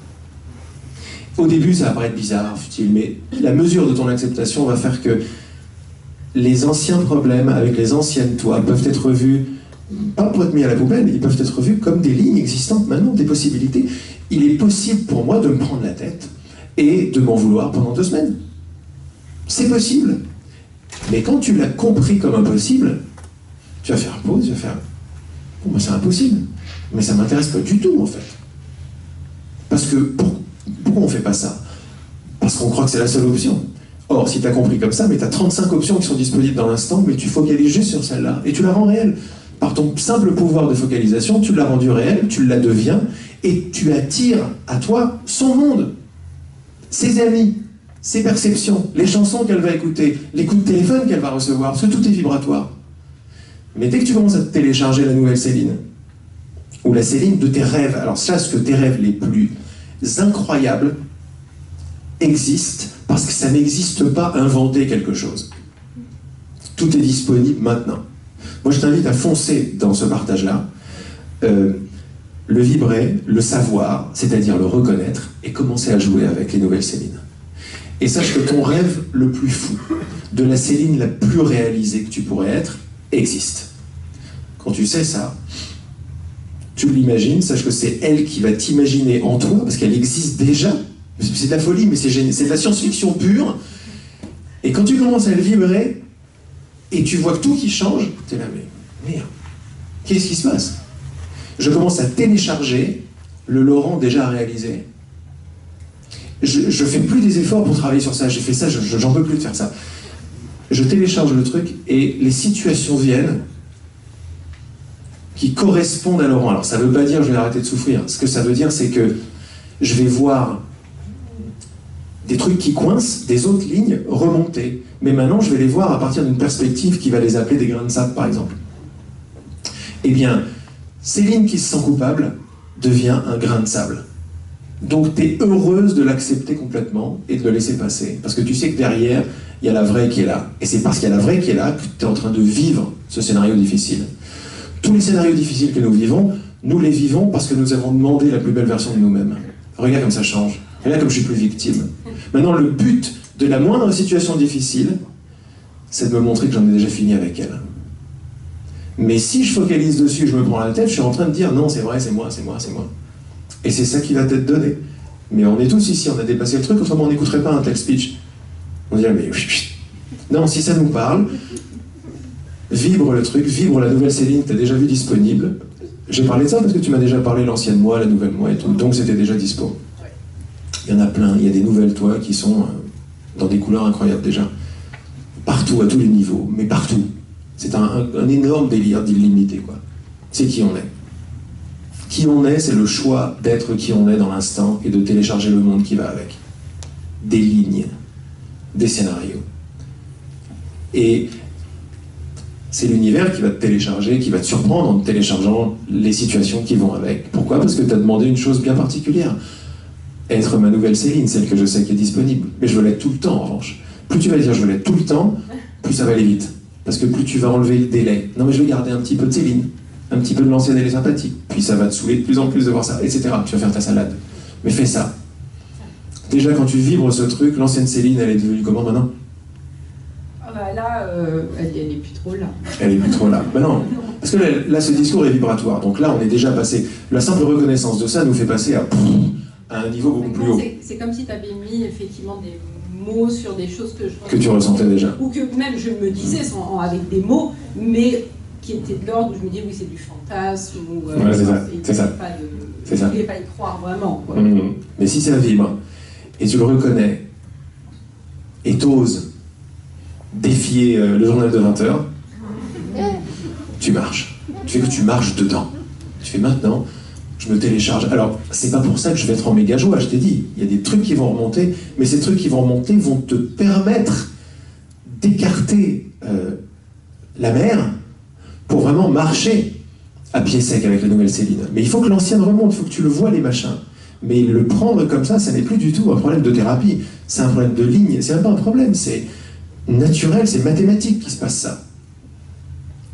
Au début, ça va paraître bizarre, futile, mais la mesure de ton acceptation va faire que les anciens problèmes avec les anciennes toi peuvent être vus, pas pour être mis à la poubelle, mais ils peuvent être vus comme des lignes existantes maintenant, des possibilités. Il est possible pour moi de me prendre la tête et de m'en vouloir pendant 2 semaines. C'est possible. Mais quand tu l'as compris comme impossible, tu vas faire pause, tu vas faire « Bon, ben c'est impossible. Mais ça ne m'intéresse pas du tout, en fait. » Parce que, pourquoi on ne fait pas ça? Parce qu'on croit que c'est la seule option. Or, si tu as compris comme ça, mais tu as 35 options qui sont disponibles dans l'instant, mais tu focalises juste sur celle-là, et tu la rends réelle. Par ton simple pouvoir de focalisation, tu l'as rendue réelle, tu la deviens, et tu attires à toi son monde, ses amis, ses perceptions, les chansons qu'elle va écouter, les coups de téléphone qu'elle va recevoir, parce que tout est vibratoire. Mais dès que tu commences à te télécharger la nouvelle Céline, ou la Céline de tes rêves, alors sache que tes rêves les plus incroyables existent parce que ça n'existe pas inventer quelque chose. Tout est disponible maintenant. Moi, je t'invite à foncer dans ce partage-là, le vibrer, le savoir, c'est-à-dire le reconnaître, et commencer à jouer avec les nouvelles Céline. Et sache que ton rêve le plus fou, de la Céline la plus réalisée que tu pourrais être, existe. Quand tu sais ça, tu l'imagines, sache que c'est elle qui va t'imaginer en toi, parce qu'elle existe déjà. C'est de la folie, mais c'est de la science-fiction pure. Et quand tu commences à le vibrer, et tu vois que tout qui change, tu es là, mais merde, qu'est-ce qui se passe? Je commence à télécharger le Laurent déjà réalisé. Je fais plus des efforts pour travailler sur ça, j'ai fait ça, j'en peux plus de faire ça. Je télécharge le truc et les situations viennent qui correspondent à Laurent. Alors ça veut pas dire que je vais arrêter de souffrir. Ce que ça veut dire, c'est que je vais voir des trucs qui coincent, des autres lignes remonter. Mais maintenant, je vais les voir à partir d'une perspective qui va les appeler des grains de sable, par exemple. Eh bien, Céline qui se sent coupable devient un grain de sable. Donc tu es heureuse de l'accepter complètement et de le laisser passer. Parce que tu sais que derrière, il y a la vraie qui est là. Et c'est parce qu'il y a la vraie qui est là que tu es en train de vivre ce scénario difficile. Tous les scénarios difficiles que nous vivons, nous les vivons parce que nous avons demandé la plus belle version de nous-mêmes. Regarde comme ça change. Regarde comme je suis plus victime. Maintenant, le but de la moindre situation difficile, c'est de me montrer que j'en ai déjà fini avec elle. Mais si je focalise dessus, je me prends la tête, je suis en train de dire non, c'est vrai, c'est moi, c'est moi, c'est moi. Et c'est ça qui va t'être donné. Mais on est tous ici, on a dépassé le truc, autrement on n'écouterait pas un tel speech. On dirait, mais non, si ça nous parle, vibre le truc, vibre la nouvelle Céline que tu as déjà vue disponible. J'ai parlé de ça parce que tu m'as déjà parlé l'ancienne moi, la nouvelle moi et tout, donc c'était déjà dispo. Il y en a plein, il y a des nouvelles toi qui sont dans des couleurs incroyables déjà. Partout, à tous les niveaux, mais partout. C'est un énorme délire d'illimité, quoi. C'est qui on est. Qui on est, c'est le choix d'être qui on est dans l'instant et de télécharger le monde qui va avec. Des lignes, des scénarios. Et c'est l'univers qui va te télécharger, qui va te surprendre en te téléchargeant les situations qui vont avec. Pourquoi? Parce que tu as demandé une chose bien particulière. Être ma nouvelle Céline, celle que je sais qui est disponible. Mais je veux l'être tout le temps, en revanche. Plus tu vas dire je veux l'être tout le temps, plus ça va aller vite. Parce que plus tu vas enlever le délai. Non mais je vais garder un petit peu de Céline, un petit peu de l'ancienne et les sympathiques. Puis ça va te saouler de plus en plus de voir ça, etc. Tu vas faire ta salade. Mais fais ça. Déjà quand tu vibres ce truc, l'ancienne Céline, elle est devenue comment maintenant? Ah bah là, elle est plus trop là. Elle est plus trop là. Ben non. Parce que là, ce discours est vibratoire. Donc là, on est déjà passé. La simple reconnaissance de ça nous fait passer à un niveau beaucoup plus haut. C'est comme si tu avais mis effectivement des mots sur des choses que tu ressentais déjà. Ou que même je me disais avec des mots, mais qui étaient de l'ordre où je me disais oui, c'est du fantasme. Ou, ouais, c'est ça. C'est ça. Je ne voulais pas y croire vraiment. Quoi. Mais si ça vibre, et tu le reconnais, et t'oses défier le journal de 20h, tu marches. Tu fais que tu marches dedans. Tu fais maintenant, je me télécharge. Alors, c'est pas pour ça que je vais être en méga joie, je t'ai dit. Il y a des trucs qui vont remonter, mais ces trucs qui vont remonter vont te permettre d'écarter la mer pour vraiment marcher à pied sec avec la nouvelle Céline. Mais il faut que l'ancienne remonte, il faut que tu le vois les machins. Mais le prendre comme ça n'est plus du tout un problème de thérapie. C'est un problème de ligne. C'est même pas un problème, c'est naturel, c'est mathématique qui se passe ça.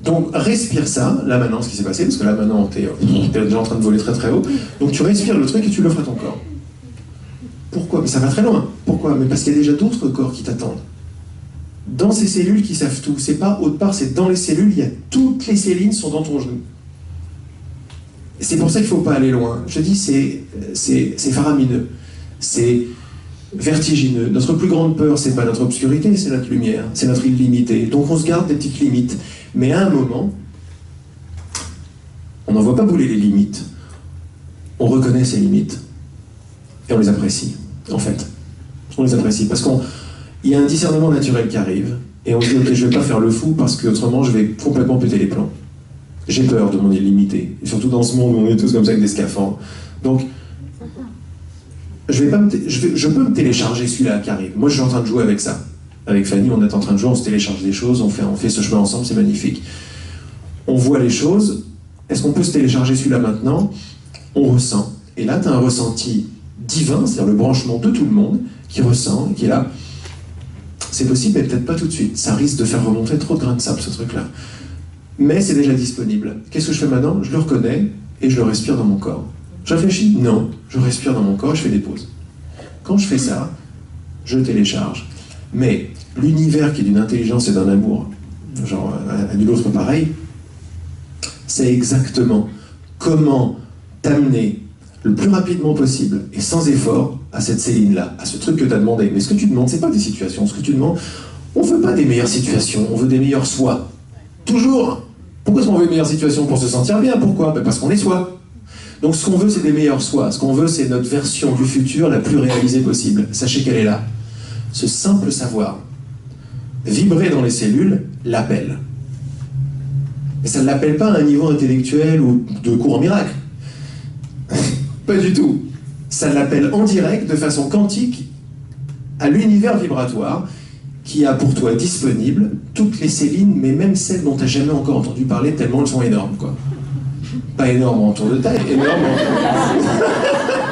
Donc respire ça, là maintenant ce qui s'est passé, parce que là maintenant t'es déjà en train de voler très très haut, donc tu respires le truc et tu l'offres à ton corps. Pourquoi? Mais ça va très loin. Pourquoi? Mais parce qu'il y a déjà d'autres corps qui t'attendent. Dans ces cellules qui savent tout, c'est pas autre part, c'est dans les cellules, il y a toutes les Célines sont dans ton genou. C'est pour ça qu'il ne faut pas aller loin. Je dis, c'est faramineux, c'est vertigineux. Notre plus grande peur, c'est pas notre obscurité, c'est notre lumière, c'est notre illimité. Donc on se garde des petites limites. Mais à un moment, on n'en voit pas bouler les limites. On reconnaît ces limites. Et on les apprécie, en fait. On les apprécie. Parce qu'il y a un discernement naturel qui arrive, et on se dit, ok, je ne vais pas faire le fou, parce qu'autrement, je vais complètement péter les plombs. J'ai peur de mon illimité. Et surtout dans ce monde où on est tous comme ça avec des scaphandres. Donc, je peux me télécharger celui-là qui arrive. Moi, je suis en train de jouer avec ça. Avec Fanny, on est en train de jouer, on se télécharge des choses, on fait ce chemin ensemble, c'est magnifique. On voit les choses. Est-ce qu'on peut se télécharger celui-là maintenant? On ressent. Et là, tu as un ressenti divin, c'est-à-dire le branchement de tout le monde, qui ressent, qui est là. C'est possible, mais peut-être pas tout de suite. Ça risque de faire remonter trop de grains de sable, ce truc-là. Mais c'est déjà disponible. Qu'est-ce que je fais maintenant? Je le reconnais et je le respire dans mon corps. Je réfléchis? Non. Je respire dans mon corps et je fais des pauses. Quand je fais ça, je télécharge. Mais l'univers qui est d'une intelligence et d'un amour, genre à nul autre pareil, c'est exactement comment t'amener le plus rapidement possible et sans effort à cette Céline-là, à ce truc que tu as demandé. Mais ce que tu demandes, c'est pas des situations. Ce que tu demandes, on veut pas des meilleures situations, on veut des meilleurs soi. Toujours. Pourquoi est-ce qu'on veut une meilleure situation? Pour se sentir bien. Pourquoi? Ben parce qu'on est soi. Donc ce qu'on veut, c'est des meilleurs soi. Ce qu'on veut, c'est notre version du futur la plus réalisée possible. Sachez qu'elle est là. Ce simple savoir, vibrer dans les cellules, l'appelle. Mais ça ne l'appelle pas à un niveau intellectuel ou de cours en miracle. Pas du tout. Ça l'appelle en direct, de façon quantique, à l'univers vibratoire qui a pour toi disponible toutes les Célines, mais même celles dont tu n'as jamais encore entendu parler, tellement elles sont énormes, quoi. Pas énormes en tour de taille, énormes en...